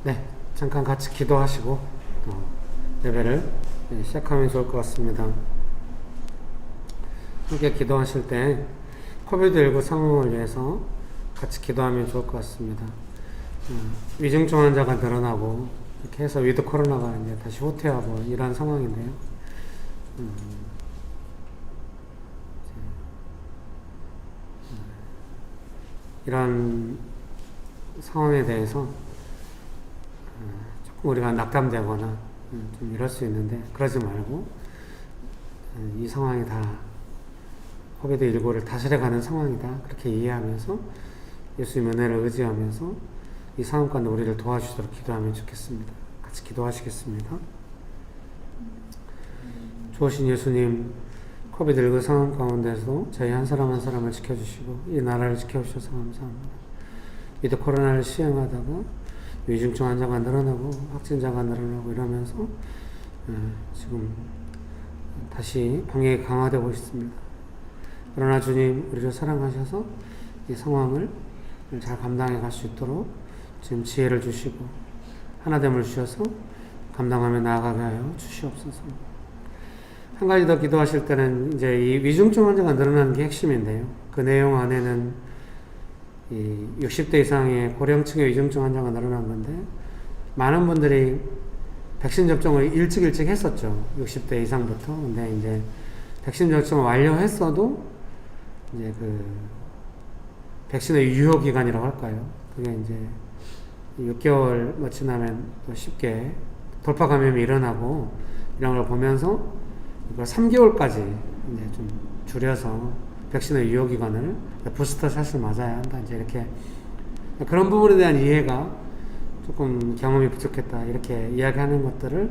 네, 잠깐 같이 기도하시고 예배를 시작하면 좋을 것 같습니다. 함께 기도하실 때 코비드19 상황을 위해서 같이 기도하면 좋을 것 같습니다. 위중증 환자가 늘어나고 이렇게 해서 위드 코로나가 이제 다시 후퇴하고 이런 상황인데요. 이런 상황에 대해서 조금 우리가 낙담되거나 좀 이럴 수 있는데 그러지 말고 이 상황이 다 코비드19를 다스려가는 상황이다 그렇게 이해하면서 예수님 은혜를 의지하면서 이 상황 가운데 우리를 도와주시도록 기도하면 좋겠습니다. 같이 기도하시겠습니다. 좋으신 예수님, 코비드19 상황 가운데서 저희 한 사람 한 사람을 지켜주시고 이 나라를 지켜주셔서 감사합니다. 위드 코로나를 시행하다가 위중증 환자가 늘어나고 확진자가 늘어나고 이러면서 지금 다시 방역이 강화되고 있습니다. 그러나 주님, 우리를 사랑하셔서 이 상황을 잘 감당해 갈 수 있도록 지금 지혜를 주시고 하나됨을 주셔서 감당하며 나아가게 하여 주시옵소서. 한 가지 더 기도하실 때는 이제 이 위중증 환자가 늘어나는 게 핵심인데요. 그 내용 안에는 이 60대 이상의 고령층의 위중증 환자가 늘어난 건데 많은 분들이 백신 접종을 일찍 했었죠. 60대 이상부터. 근데 이제 백신 접종을 완료했어도 이제 그 백신의 유효 기간이라고 할까요? 그게 이제 6개월 뭐 지나면 또 쉽게 돌파 감염이 일어나고 이런 걸 보면서 이걸 3개월까지 이제 좀 줄여서 백신의 유효 기간을 부스터 샷을 맞아야 한다. 이제 이렇게 그런 부분에 대한 이해가 조금 경험이 부족했다. 이렇게 이야기하는 것들을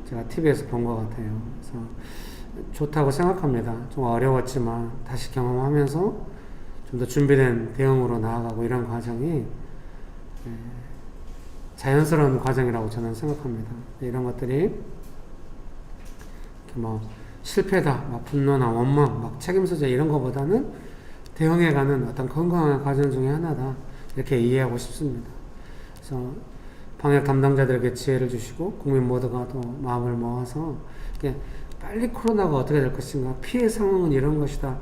제가 TV에서 본 것 같아요. 그래서 좋다고 생각합니다. 좀 어려웠지만 다시 경험하면서 좀 더 준비된 대응으로 나아가고 이런 과정이 자연스러운 과정이라고 저는 생각합니다. 이런 것들이 뭐 실패다, 막 분노나 원망, 막 책임소재 이런 것보다는 대응해가는 어떤 건강한 과정 중에 하나다. 이렇게 이해하고 싶습니다. 그래서 방역 담당자들에게 지혜를 주시고 국민 모두가 또 마음을 모아서 빨리 코로나가 어떻게 될 것인가, 피해 상황은 이런 것이다.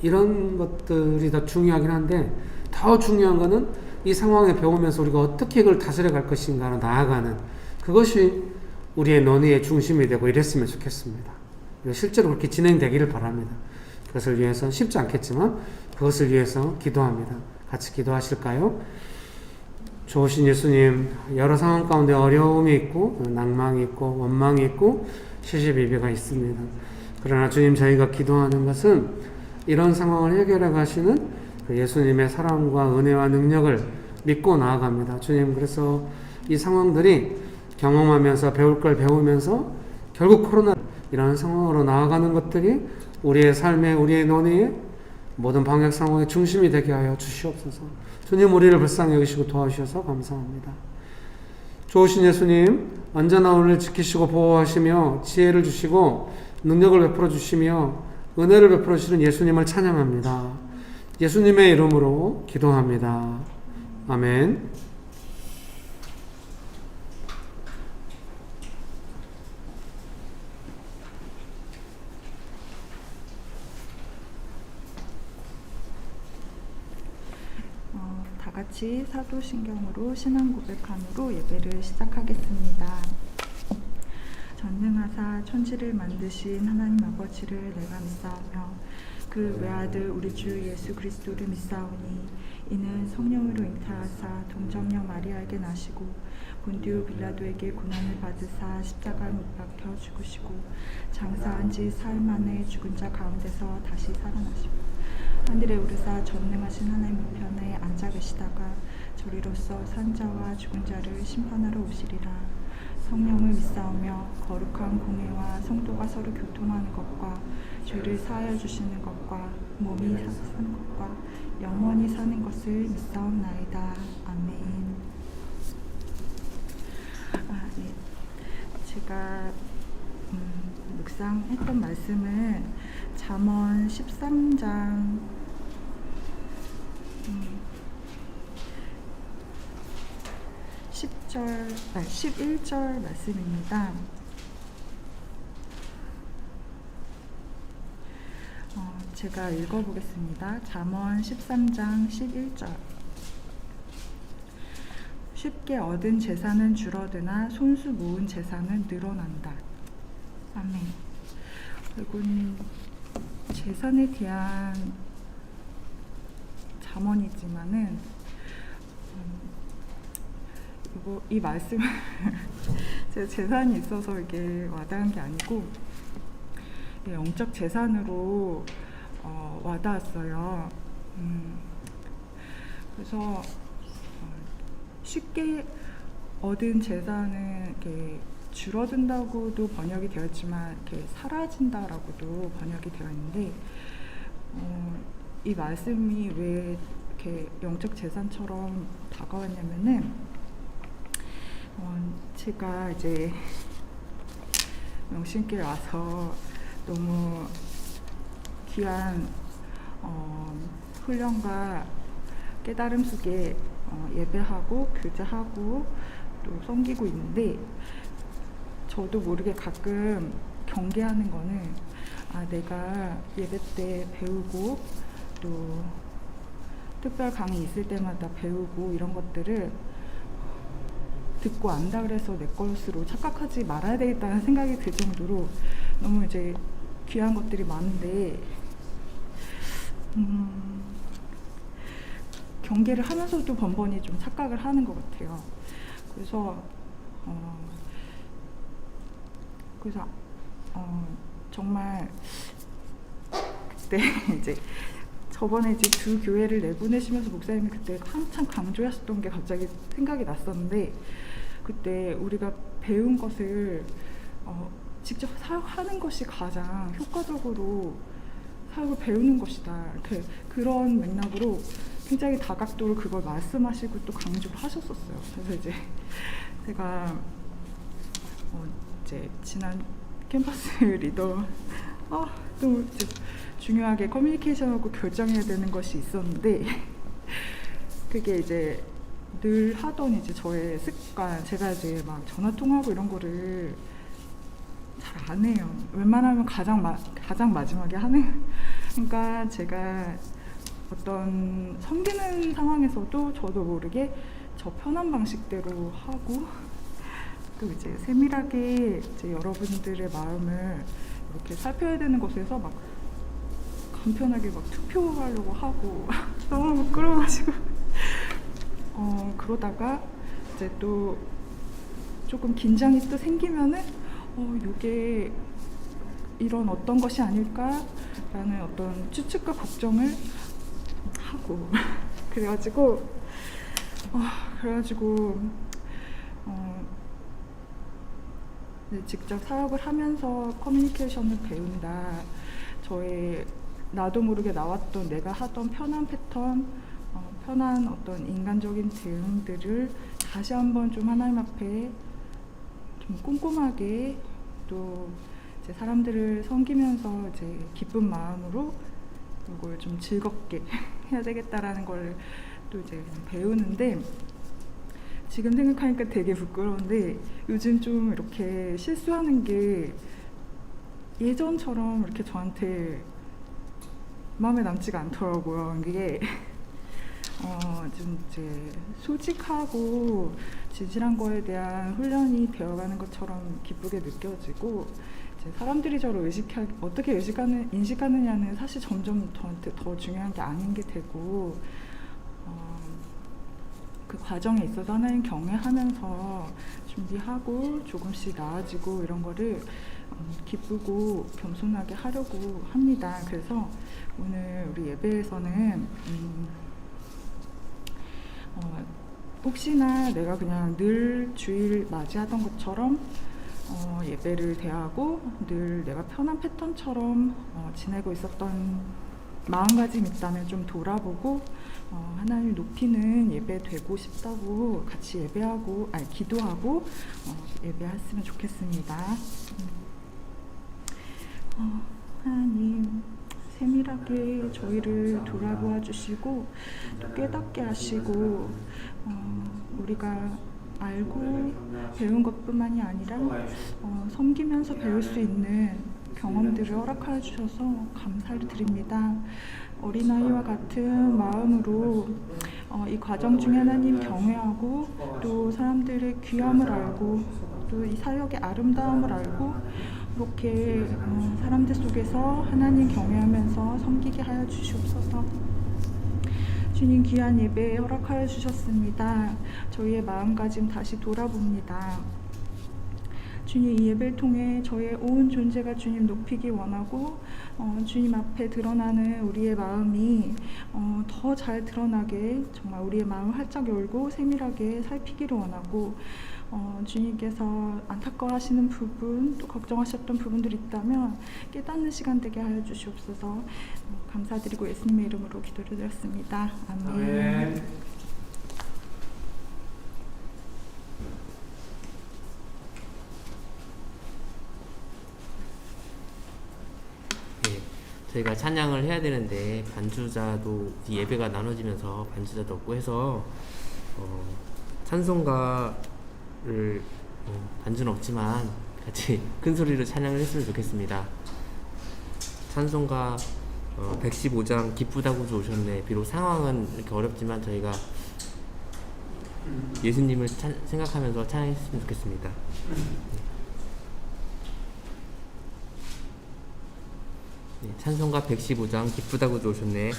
이런 것들이 더 중요하긴 한데 더 중요한 거는 이 상황에 배우면서 우리가 어떻게 이걸 다스려 갈 것인가로 나아가는 그것이 우리의 논의의 중심이 되고 이랬으면 좋겠습니다. 실제로 그렇게 진행되기를 바랍니다. 그것을 위해서 쉽지 않겠지만 그것을 위해서 기도합니다. 같이 기도하실까요? 좋으신 예수님, 여러 상황 가운데 어려움이 있고 낭망이 있고 원망이 있고 시시비비가 있습니다. 그러나 주님, 저희가 기도하는 것은 이런 상황을 해결해 가시는 그 예수님의 사랑과 은혜와 능력을 믿고 나아갑니다. 주님, 그래서 이 상황들이 경험하면서 배울 걸 배우면서 결국 코로나 이런 상황으로 나아가는 것들이 우리의 삶에, 우리의 논의에 모든 방역 상황의 중심이 되게 하여 주시옵소서. 주님, 우리를 불쌍히 여기시고 도와주셔서 감사합니다. 좋으신 예수님, 언제나 우리를 지키시고 보호하시며 지혜를 주시고 능력을 베풀어 주시며 은혜를 베풀어 주시는 예수님을 찬양합니다. 예수님의 이름으로 기도합니다. 아멘. 다 같이 사도신경으로 신앙 고백함으로 예배를 시작하겠습니다. 전능하사 천지를 만드신 하나님 아버지를 내가 믿사오며 그 외아들 우리 주 예수 그리스도를 믿사오니 이는 성령으로 잉태하사 동정녀 마리아에게 나시고 본디오 빌라도에게 고난을 받으사 십자가에 못 박혀 죽으시고 장사한 지 사흘 만에 죽은 자 가운데서 다시 살아나시고 하늘에 오르사 전능하신 하나님 우편에 앉아 계시다가 저리로서 산 자와 죽은 자를 심판하러 오시리라. 성령을 믿사오며 거룩한 공회와 성도가 서로 교통하는 것과 죄를 사하여 주시는 것과 몸이 사는 것과 영원히 사는 것을 믿사옵나이다. 아멘. 네. 제가 묵상했던 말씀은 잠언 13장 10절 11절 말씀입니다. 제가 읽어보겠습니다. 잠언 13장 11절. 쉽게 얻은 재산은 줄어드나 손수 모은 재산은 늘어난다. 아멘. 이건 재산에 대한 잠언이지만은 이 말씀을 제 재산이 있어서 이게 와닿은 게 아니고 영적 재산으로 와닿았어요. 그래서 쉽게 얻은 재산은 이렇게 줄어든다고도 번역이 되었지만 이렇게 사라진다라고도 번역이 되어 있는데 이 말씀이 왜 이렇게 영적 재산처럼 다가왔냐면은 제가 이제 명신교에 와서 너무 귀한 훈련과 깨달음 속에 예배하고 교제하고 또 섬기고 있는데 저도 모르게 가끔 경계하는 거는 내가 예배 때 배우고 또 특별 강의 있을 때마다 배우고 이런 것들을 듣고 안다 그래서 내 것으로 착각하지 말아야 되겠다는 생각이 들 정도로 너무 이제 귀한 것들이 많은데 경계를 하면서도 번번이 좀 착각을 하는 것 같아요. 그래서 정말 그때 이제 저번에 이제 두 교회를 내보내시면서 목사님이 그때 한참 강조하셨던 게 갑자기 생각이 났었는데 그때 우리가 배운 것을 직접 사용하는 것이 가장 효과적으로 사역을 배우는 것이다. 이렇게 그런 맥락으로 굉장히 다각도로 그걸 말씀하시고 또 강조를 하셨었어요. 그래서 이제 제가 이제 지난 캠퍼스 리더 또 중요하게 커뮤니케이션하고 결정해야 되는 것이 있었는데 그게 이제 늘 하던 이제 저의 습관, 제가 이제 막 전화 통화하고 이런 거를 잘 안 해요. 웬만하면 가장 마지막에 하는. 그러니까 제가 어떤 섬기는 상황에서도 저도 모르게 저 편한 방식대로 하고 또 이제 세밀하게 이제 여러분들의 마음을 이렇게 살펴야 되는 곳에서 막 간편하게 막 투표하려고 하고 너무 부끄러워가지고 그러다가 이제 또 조금 긴장이 또 생기면은 이게 이런 어떤 것이 아닐까라는 어떤 추측과 걱정을 하고 그래가지고 직접 사역을 하면서 커뮤니케이션을 배운다. 저의 나도 모르게 나왔던 내가 하던 편한 패턴, 편한 어떤 인간적인 대응들을 다시 한번 좀 하나님 앞에 좀 꼼꼼하게 또 이제 사람들을 섬기면서 이제 기쁜 마음으로 이걸 좀 즐겁게 해야 되겠다라는 걸 또 이제 배우는데 지금 생각하니까 되게 부끄러운데 요즘 좀 이렇게 실수하는 게 예전처럼 이렇게 저한테 마음에 남지가 않더라고요. 이게 좀 이제 솔직하고 진실한 거에 대한 훈련이 되어가는 것처럼 기쁘게 느껴지고 이제 사람들이 저를 어떻게 인식하느냐는 사실 점점 저한테 더 중요한 게 아닌 게 되고 그 과정에 있어서 하나님 경외하면서 준비하고 조금씩 나아지고 이런 거를 기쁘고 겸손하게 하려고 합니다. 그래서 오늘 우리 예배에서는 혹시나 내가 그냥 늘 주일 맞이하던 것처럼 예배를 대하고 늘 내가 편한 패턴처럼 지내고 있었던 마음가짐이 있다면 좀 돌아보고 하나님을 높이는 예배 되고 싶다고 같이 예배하고 기도하고 예배했으면 좋겠습니다. 하나님 세밀하게 저희를 돌아보아 주시고 또 깨닫게 하시고 우리가 알고 배운 것뿐만이 아니라 섬기면서 배울 수 있는 경험들을 허락하여 주셔서 감사를 드립니다. 어린아이와 같은 마음으로 이 과정 중에 하나님 경외하고 또 사람들의 귀함을 알고 또 이 사역의 아름다움을 알고 이렇게 사람들 속에서 하나님 경외하면서 섬기게 하여 주시옵소서. 주님 귀한 예배 허락하여 주셨습니다. 저희의 마음가짐 다시 돌아봅니다. 주님 이 예배를 통해 저의 온 존재가 주님 높이기 원하고 주님 앞에 드러나는 우리의 마음이 더 잘 드러나게 정말 우리의 마음을 활짝 열고 세밀하게 살피기를 원하고 주님께서 안타까워하시는 부분 또 걱정하셨던 부분들이 있다면 깨닫는 시간 되게 하여 주시옵소서. 감사드리고 예수님의 이름으로 기도드렸습니다. 아멘. 저희가 찬양을 해야 되는데 반주자도 예배가 나눠지면서 반주자도 없고 해서 찬송가를 반주는 없지만 같이 큰 소리로 찬양을 했으면 좋겠습니다. 찬송가 115장 기쁘다고 오셨네. 비록 상황은 이렇게 어렵지만 저희가 예수님을 생각하면서 찬양했으면 좋겠습니다. 찬송가 115장 기쁘다 구주 오셨네.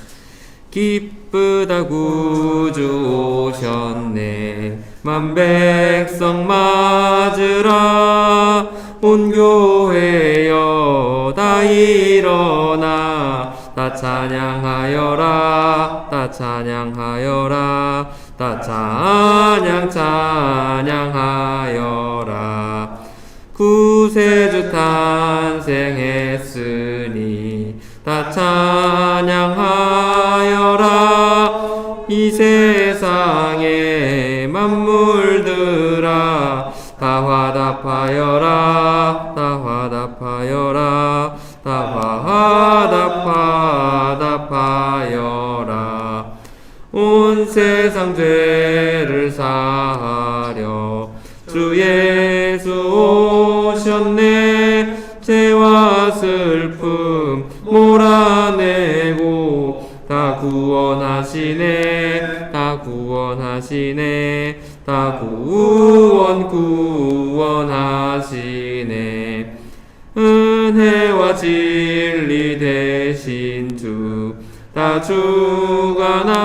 기쁘다 구주 오셨네. 만백성 맞으라. 온 교회여 다 일어나. 다 찬양하여라. 다 찬양하여라. 다 찬양하여라. 구세주 탄생했으니 다 찬양하여라. 이 세상의 만물들아 다 화답하여라. 다 화답하여라. 다 화답하여라. 온 세상 죄를 사하려 주 예수 오셨네. 죄와 슬픔 몰아내고 다 구원하시네. 다 구원하시네. 다 구원하시네. 은혜와 진리 되신 주 다 주관하시니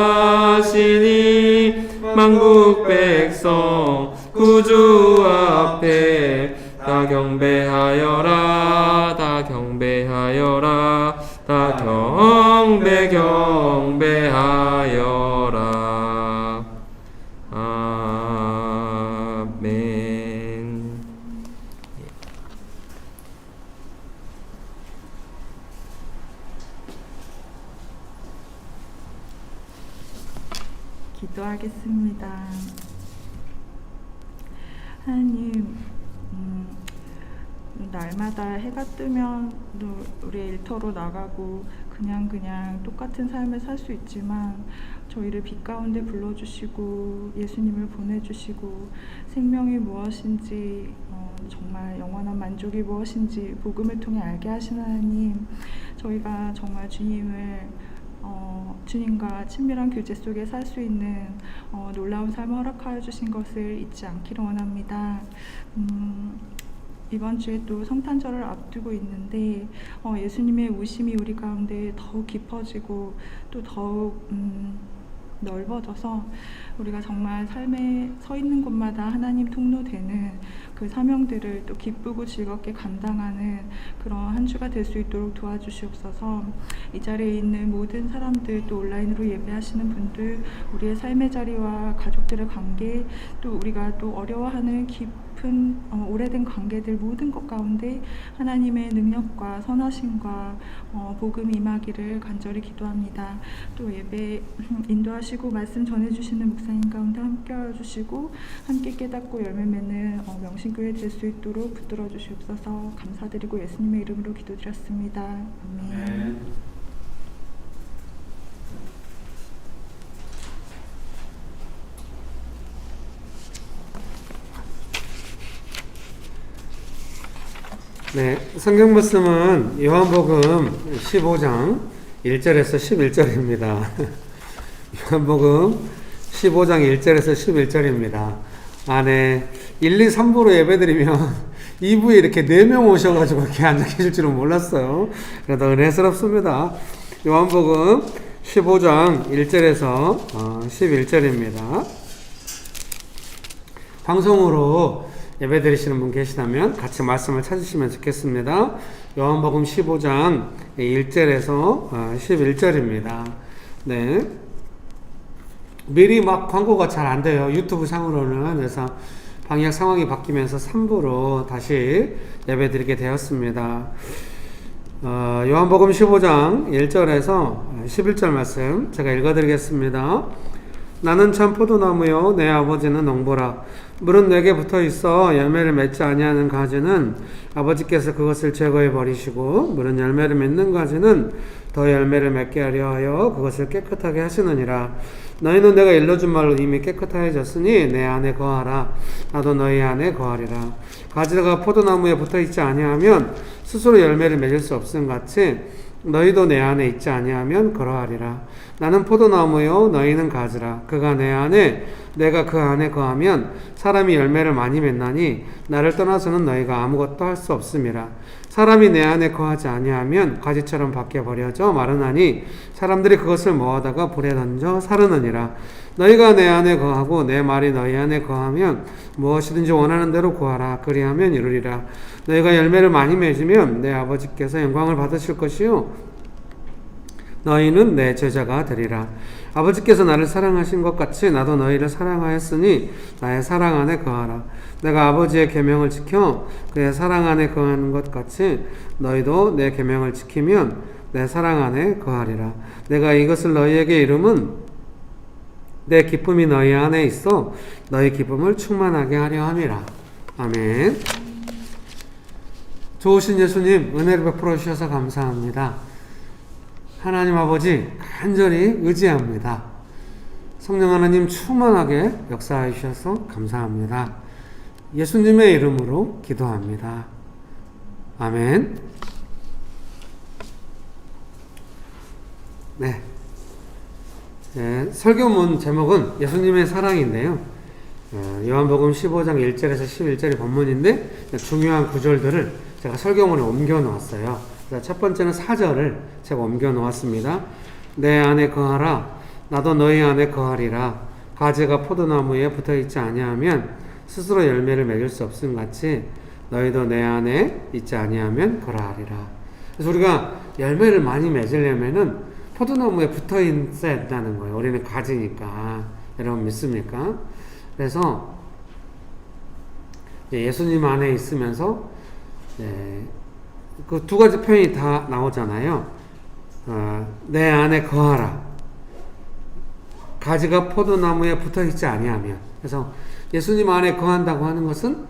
만국 백성 구주 앞에 다 경배하여라. 다 경배하여라. 다 경배하여라. 아멘. 기도하겠습니다. 하나님, 날마다 해가 뜨면 우리의 일터로 나가고 그냥 똑같은 삶을 살 수 있지만 저희를 빛 가운데 불러주시고 예수님을 보내주시고 생명이 무엇인지 정말 영원한 만족이 무엇인지 복음을 통해 알게 하시는 하나님, 저희가 정말 주님과 친밀한 교제 속에 살 수 있는 놀라운 삶을 허락하여 주신 것을 잊지 않기를 원합니다. 이번 주에 또 성탄절을 앞두고 있는데 예수님의 우심이 우리 가운데 더욱 깊어지고 또 더욱 넓어져서 우리가 정말 삶에 서 있는 곳마다 하나님 통로되는 그 사명들을 또 기쁘고 즐겁게 감당하는 그런 한 주가 될 수 있도록 도와주시옵소서. 이 자리에 있는 모든 사람들, 또 온라인으로 예배하시는 분들, 우리의 삶의 자리와 가족들의 관계, 또 우리가 또 어려워하는 깊은 오래된 관계들 모든 것 가운데 하나님의 능력과 선하심과 복음이 임하기를 간절히 기도합니다. 또 예배 인도하시고 말씀 전해주시는 목사님 가운데 함께하여 주시고 함께 깨닫고 열매 맺는 명신교회 될 수 있도록 붙들어 주시옵소서. 감사드리고 예수님의 이름으로 기도드렸습니다. 아멘. 네, 성경 말씀은 요한복음 15장 1절에서 11절입니다. 요한복음 15장 1절에서 11절입니다. 네. 1, 2, 3부로 예배드리면 2부에 이렇게 4명 오셔가지고 이렇게 앉아 계실 줄은 몰랐어요. 그래도 은혜스럽습니다. 요한복음 15장 1절에서 11절입니다. 방송으로 예배 드리시는 분 계시다면 같이 말씀을 찾으시면 좋겠습니다. 요한복음 15장 1절에서 11절입니다. 네. 미리 막 광고가 잘 안 돼요. 유튜브 상으로는. 그래서 방역 상황이 바뀌면서 3부로 다시 예배 드리게 되었습니다. 요한복음 15장 1절에서 11절 말씀 제가 읽어드리겠습니다. 나는 참 포도나무요 내 아버지는 농부라. 물은 내게 붙어 있어 열매를 맺지 아니하는 가지는 아버지께서 그것을 제거해 버리시고, 물은 열매를 맺는 가지는 더 열매를 맺게 하려 하여 그것을 깨끗하게 하시느니라. 너희는 내가 일러준 말로 이미 깨끗하여졌으니 내 안에 거하라. 나도 너희 안에 거하리라. 가지가 포도나무에 붙어 있지 아니하면 스스로 열매를 맺을 수 없음 같이 너희도 내 안에 있지 아니하면 그러하리라. 나는 포도나무요 너희는 가지라. 그가 내 안에 내가 그 안에 거하면 사람이 열매를 많이 맺나니 나를 떠나서는 너희가 아무것도 할 수 없음이라. 사람이 내 안에 거하지 아니하면 가지처럼 밖에 버려져 마르나니 사람들이 그것을 모아다가 불에 던져 사르느니라. 너희가 내 안에 거하고 내 말이 너희 안에 거하면 무엇이든지 원하는 대로 구하라. 그리하면 이루리라. 너희가 열매를 많이 맺으면 내 아버지께서 영광을 받으실 것이요 너희는 내 제자가 되리라. 아버지께서 나를 사랑하신 것 같이 나도 너희를 사랑하였으니 나의 사랑 안에 거하라. 내가 아버지의 계명을 지켜 그의 사랑 안에 거하는 것 같이 너희도 내 계명을 지키면 내 사랑 안에 거하리라. 내가 이것을 너희에게 이름은 내 기쁨이 너희 안에 있어 너희 기쁨을 충만하게 하려 함이라. 아멘. 좋으신 예수님 은혜를 베풀어 주셔서 감사합니다. 하나님 아버지 간절히 의지합니다. 성령 하나님 충만하게 역사해 주셔서 감사합니다. 예수님의 이름으로 기도합니다. 아멘. 네. 설교문 제목은 예수님의 사랑인데요. 요한복음 15장 1절에서 11절이 본문인데 중요한 구절들을 제가 설교문에 옮겨 놓았어요. 첫 번째는 4절을 제가 옮겨 놓았습니다. 내 안에 거하라. 나도 너희 안에 거하리라. 가지가 포도나무에 붙어 있지 아니하면 스스로 열매를 맺을 수 없음 같이 너희도 내 안에 있지 아니하면 그러하리라. 그래서 우리가 열매를 많이 맺으려면은 포도나무에 붙어 있어야 된다는 거예요. 우리는 가지니까. 여러분 믿습니까? 그래서 예수님 안에 있으면서 그 두 가지 표현이 다 나오잖아요. 내 안에 거하라. 가지가 포도나무에 붙어 있지 아니하면. 그래서 예수님 안에 거한다고 하는 것은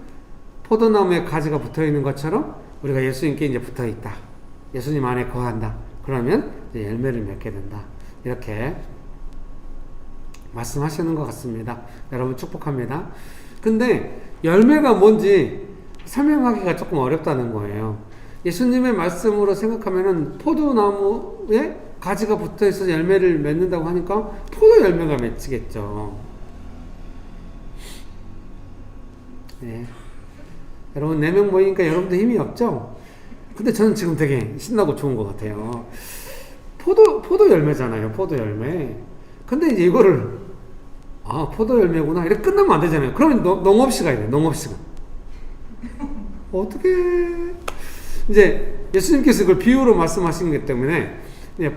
포도나무에 가지가 붙어 있는 것처럼 우리가 예수님께 이제 붙어 있다. 예수님 안에 거한다. 그러면 이제 열매를 맺게 된다. 이렇게 말씀하시는 것 같습니다. 여러분 축복합니다. 근데 열매가 뭔지 설명하기가 조금 어렵다는 거예요. 예수님의 말씀으로 생각하면은 포도나무에 가지가 붙어 있어서 열매를 맺는다고 하니까 포도 열매가 맺히겠죠. 네. 여러분 4명 모이니까 여러분도 힘이 없죠? 근데 저는 지금 되게 신나고 좋은 것 같아요. 포도 열매잖아요. 포도 열매. 근데 이제 이거를 포도 열매구나 이렇게 끝나면 안 되잖아요. 그러면 농업시 가야 돼요. 농업시간. 어떻게 이제 예수님께서 그걸 비유로 말씀하신 것 때문에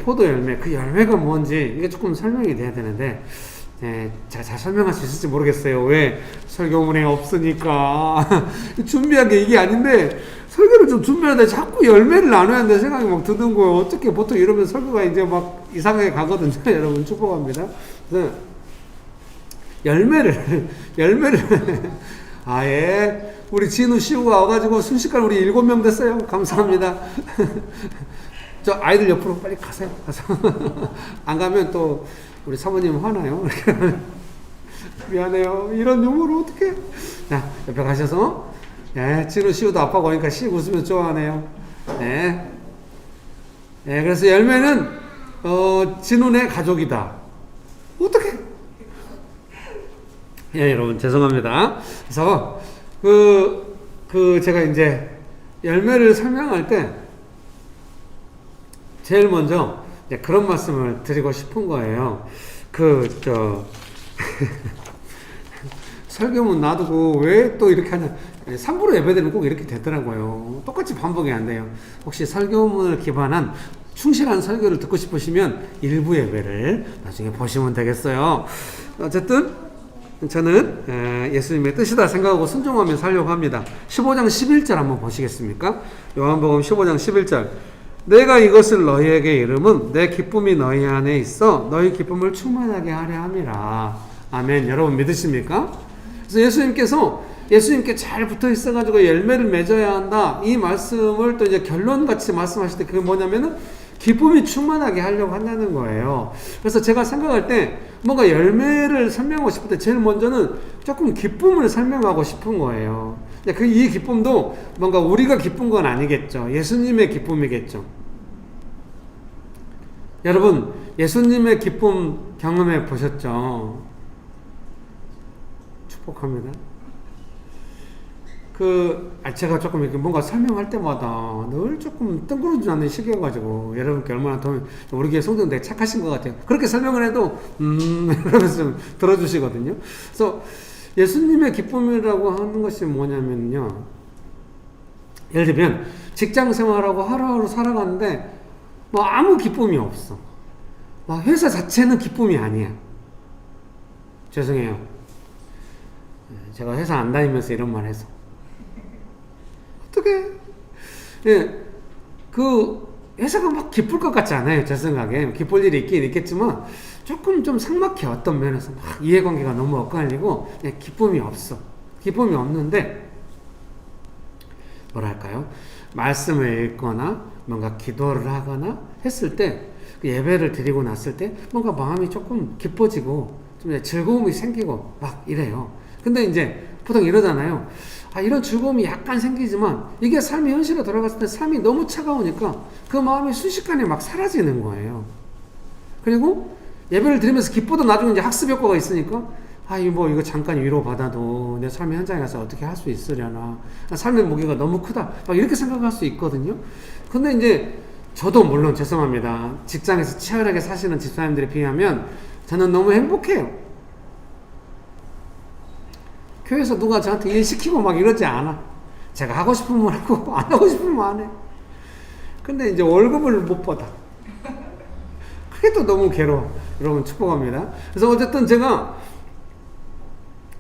포도 열매, 그 열매가 뭔지 이게 조금 설명이 돼야 되는데 잘 설명할 수 있을지 모르겠어요. 왜? 설교문에 없으니까 준비한 게 이게 아닌데 설교를 좀 준비하는데 자꾸 열매를 나눠야 한다는 생각이 막 드는 거예요. 어떻게 보통 이러면 설교가 이제 막 이상하게 가거든요. 여러분 축복합니다. 그래서 열매를 아예 우리 진우 시우가 와가지고 순식간에 우리 7명 됐어요. 감사합니다. 저 아이들 옆으로 빨리 가세요. 가서 안 가면 또 우리 사모님 화나요. 미안해요. 이런 유머를 어떻게? 자 옆에 가셔서 예, 진우 시우도 아빠가 오니까 씩 웃으면서 좋아하네요. 네. 예, 그래서 열매는 진우네 가족이다. 어떡해? 예, 여러분 죄송합니다. 그래서 제가 이제 열매를 설명할 때 제일 먼저 이제 그런 말씀을 드리고 싶은 거예요. 설교문 놔두고 왜 또 이렇게 하냐. 3부로 예배드리면 꼭 이렇게 되더라고요. 똑같이 반복이 안 돼요. 혹시 설교문을 기반한 충실한 설교를 듣고 싶으시면 일부 예배를 나중에 보시면 되겠어요. 어쨌든 저는 예수님의 뜻이다 생각하고 순종하며 살려고 합니다. 15장 11절 한번 보시겠습니까? 요한복음 15장 11절. 내가 이것을 너희에게 이름은 내 기쁨이 너희 안에 있어 너희 기쁨을 충만하게 하려 함이라. 아멘. 여러분 믿으십니까? 그래서 예수님께 잘 붙어 있어가지고 열매를 맺어야 한다. 이 말씀을 또 이제 결론같이 말씀하실 때 그게 뭐냐면은 기쁨이 충만하게 하려고 한다는 거예요. 그래서 제가 생각할 때 뭔가 열매를 설명하고 싶을 때 제일 먼저는 조금 기쁨을 설명하고 싶은 거예요. 이 기쁨도 뭔가 우리가 기쁜 건 아니겠죠. 예수님의 기쁨이겠죠. 여러분, 예수님의 기쁨 경험해 보셨죠? 축복합니다. 제가 조금 이렇게 뭔가 설명할 때마다 늘 조금 뜬구름 잡는 시기여가지고 여러분께 얼마나 도움이, 우리 교회 성도들 착하신 것 같아요. 그렇게 설명을 해도, 이러면서 좀 들어주시거든요. 그래서 예수님의 기쁨이라고 하는 것이 뭐냐면요. 예를 들면, 직장 생활하고 하루하루 살아가는데, 뭐 아무 기쁨이 없어. 회사 자체는 기쁨이 아니야. 죄송해요. 제가 회사 안 다니면서 이런 말 해서. 어떡해. 예, 회사가 막 기쁠 것 같지 않아요. 제 생각에. 기쁠 일이 있긴 있겠지만, 조금 좀 삭막해. 어떤 면에서. 막 이해관계가 너무 엇갈리고, 기쁨이 없어. 기쁨이 없는데, 뭐랄까요. 말씀을 읽거나, 뭔가 기도를 하거나 했을 때, 예배를 드리고 났을 때, 뭔가 마음이 조금 기뻐지고, 좀 즐거움이 생기고, 막 이래요. 근데 이제, 보통 이러잖아요. 이런 즐거움이 약간 생기지만 이게 삶의 현실로 돌아갔을 때 삶이 너무 차가우니까 그 마음이 순식간에 막 사라지는 거예요. 그리고 예배를 드리면서 기뻐도 나중에 이제 학습 효과가 있으니까 이거 잠깐 위로받아도 내 삶의 현장에 가서 어떻게 할 수 있으려나. 삶의 무게가 너무 크다. 막 이렇게 생각할 수 있거든요. 근데 이제 저도 물론 죄송합니다. 직장에서 치열하게 사시는 집사님들에 비하면 저는 너무 행복해요. 교회에서 누가 저한테 일 시키고 막 이러지 않아. 제가 하고 싶으면 하고 안 하고 싶으면 안 해. 근데 이제 월급을 못 받아. 그게 또 너무 괴로워. 여러분 축복합니다. 그래서 어쨌든 제가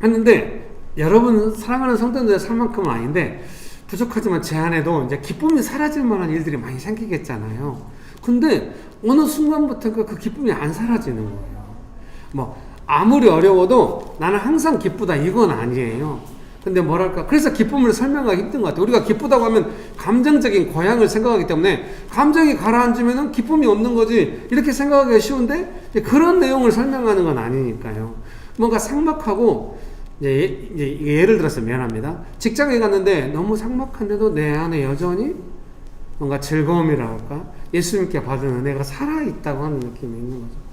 했는데 여러분 사랑하는 성도들의 삶만큼은 아닌데 부족하지만 제 안에도 이제 기쁨이 사라질 만한 일들이 많이 생기겠잖아요. 근데 어느 순간부터가 그 기쁨이 안 사라지는 거예요. 아무리 어려워도 나는 항상 기쁘다 이건 아니에요. 근데 뭐랄까, 그래서 기쁨을 설명하기 힘든 것 같아요. 우리가 기쁘다고 하면 감정적인 고향을 생각하기 때문에 감정이 가라앉으면 기쁨이 없는 거지 이렇게 생각하기가 쉬운데 그런 내용을 설명하는 건 아니니까요. 뭔가 삭막하고 이제 예를 들어서 미안합니다. 직장에 갔는데 너무 삭막한데도 내 안에 여전히 뭔가 즐거움이라 할까, 예수님께 받은 은혜가 살아있다고 하는 느낌이 있는 거죠.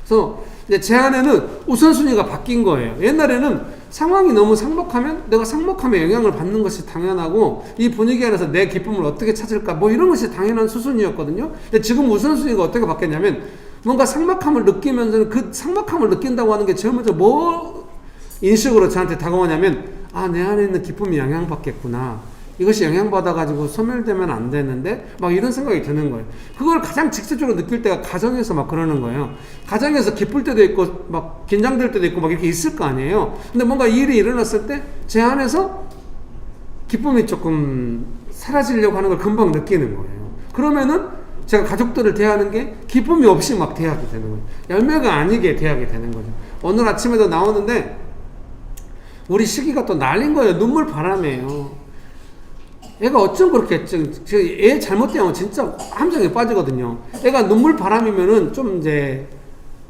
그래서 이제 제 안에는 우선순위가 바뀐 거예요. 옛날에는 상황이 너무 삭막하면 내가 삭막함에 영향을 받는 것이 당연하고 이 분위기 안에서 내 기쁨을 어떻게 찾을까 이런 것이 당연한 수순이었거든요. 근데 지금 우선순위가 어떻게 바뀌었냐면 뭔가 삭막함을 느끼면서 그 삭막함을 느낀다고 하는 게 제일 먼저 뭐 인식으로 저한테 다가오냐면 내 안에 있는 기쁨이 영향받겠구나. 이것이 영향받아가지고 소멸되면 안 되는데 막 이런 생각이 드는 거예요. 그걸 가장 직접적으로 느낄 때가 가정에서 막 그러는 거예요. 가정에서 기쁠 때도 있고 막 긴장될 때도 있고 막 이렇게 있을 거 아니에요. 근데 뭔가 일이 일어났을 때 제 안에서 기쁨이 조금 사라지려고 하는 걸 금방 느끼는 거예요. 그러면은 제가 가족들을 대하는 게 기쁨이 없이 막 대하게 되는 거예요. 열매가 아니게 대하게 되는 거죠. 오늘 아침에도 나오는데 우리 시기가 또 날린 거예요. 눈물 바람이에요. 애가 어쩜 그렇게 애 잘못 대하면 진짜 함정에 빠지거든요. 애가 눈물 바람이면은 좀 이제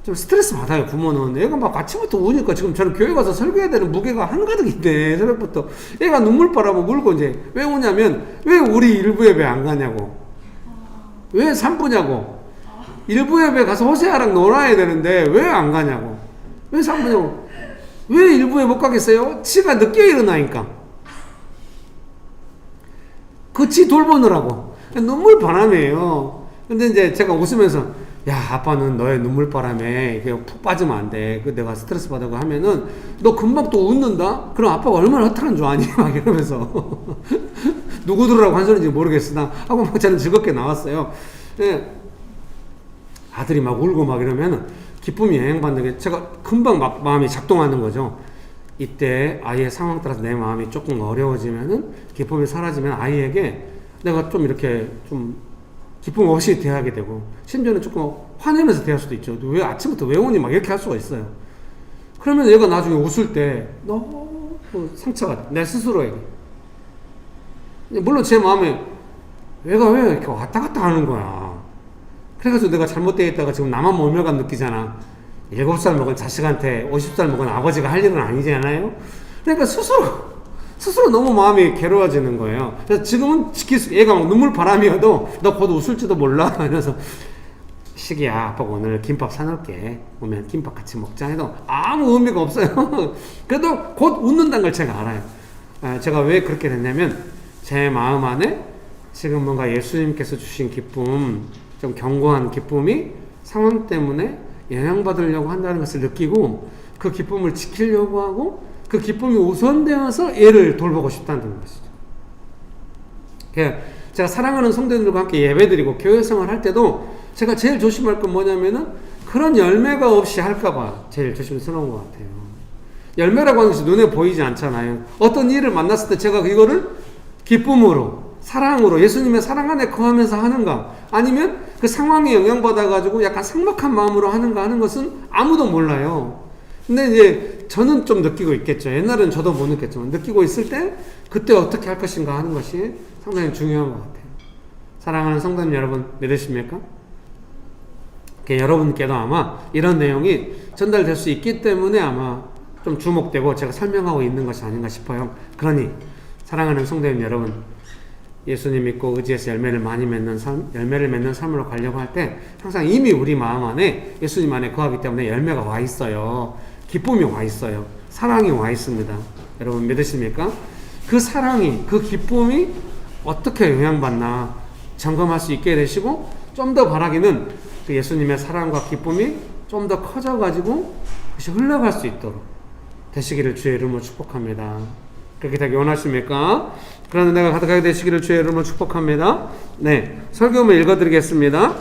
좀 스트레스 받아요. 부모는 애가 막 아침부터 우니까 지금 저는 교회 가서 설교해야 되는 무게가 한가득인데 새벽부터 애가 눈물바라고 울고 이제 왜 우냐면 왜 우리 일부 예배 안 가냐고, 왜 산부냐고, 일부 예배 가서 호세아랑 놀아야 되는데 왜 안 가냐고, 왜 산부냐고, 왜 일부에 못 가겠어요? 지가 늦게 일어나니까 그치 돌보느라고 눈물 바람이에요. 근데 이제 제가 웃으면서 야, 아빠는 너의 눈물바람에 그냥 푹 빠지면 안 돼. 그 내가 스트레스 받고 하면은 너 금방 또 웃는다? 그럼 아빠가 얼마나 허탈한 줄 아니? 막 이러면서 누구 들으라고 한 소리인지 모르겠으나 하고 막 저는 즐겁게 나왔어요. 예. 아들이 막 울고 막 이러면은 기쁨이 영향받는 게 제가 금방 막 마음이 작동하는 거죠. 이때 아이의 상황 따라서 내 마음이 조금 어려워지면은 기쁨이 사라지면 아이에게 내가 좀 이렇게 좀 기쁨 없이 대하게 되고 심지어는 조금 화내면서 대할 수도 있죠. 왜 아침부터 왜 오니? 막 이렇게 할 수가 있어요. 그러면 얘가 나중에 웃을 때 너무 상처가 돼. 내 스스로에게. 물론 제 마음에 얘가 왜 이렇게 왔다 갔다 하는 거야. 그래가지고 내가 잘못되어 있다가 지금 나만 모멸감 느끼잖아. 7살 먹은 자식한테 50살 먹은 아버지가 할 일은 아니잖아요. 그러니까 스스로 너무 마음이 괴로워지는 거예요. 그래서 지금은 얘가 막 눈물 바람이어도 너 곧 웃을지도 몰라. 그래서 시기야, 아빠가 오늘 김밥 사놓을게. 오면 김밥 같이 먹자 해도 아무 의미가 없어요. 그래도 곧 웃는다는 걸 제가 알아요. 제가 왜 그렇게 됐냐면 제 마음 안에 지금 뭔가 예수님께서 주신 기쁨, 좀 견고한 기쁨이 상황 때문에 영향받으려고 한다는 것을 느끼고 그 기쁨을 지키려고 하고 그 기쁨이 우선되어서 얘를 돌보고 싶다는 것이죠. 제가 사랑하는 성도들과 함께 예배드리고 교회 생활할 때도 제가 제일 조심할 건 뭐냐면은 그런 열매가 없이 할까봐 제일 조심스러운 것 같아요. 열매라고 하는 것이 눈에 보이지 않잖아요. 어떤 일을 만났을 때 제가 이거를 기쁨으로, 사랑으로, 예수님의 사랑 안에 거하면서 하는가, 아니면 그 상황에 영향받아가지고 약간 삭막한 마음으로 하는가 하는 것은 아무도 몰라요. 근데 이제 저는 좀 느끼고 있겠죠. 옛날에는 저도 못 느꼈지만 느끼고 있을 때 그때 어떻게 할 것인가 하는 것이 상당히 중요한 것 같아요. 사랑하는 성도님 여러분, 믿으십니까? 여러분께도 아마 이런 내용이 전달될 수 있기 때문에 아마 좀 주목되고 제가 설명하고 있는 것이 아닌가 싶어요. 그러니 사랑하는 성도님 여러분, 예수님 믿고 의지해서 열매를 맺는 삶으로 가려고 할 때 항상 이미 우리 마음 안에 예수님 안에 거하기 때문에 열매가 와 있어요. 기쁨이 와 있어요. 사랑이 와 있습니다. 여러분 믿으십니까? 그 사랑이, 그 기쁨이 어떻게 영향받나 점검할 수 있게 되시고 좀 더 바라기는 그 예수님의 사랑과 기쁨이 좀 더 커져가지고 그것이 흘러갈 수 있도록 되시기를 주의 이름으로 축복합니다. 그렇게 되기 원하십니까? 그런 은혜가 가득하게 되시기를 주의 이름으로 축복합니다. 네, 설교문 읽어드리겠습니다.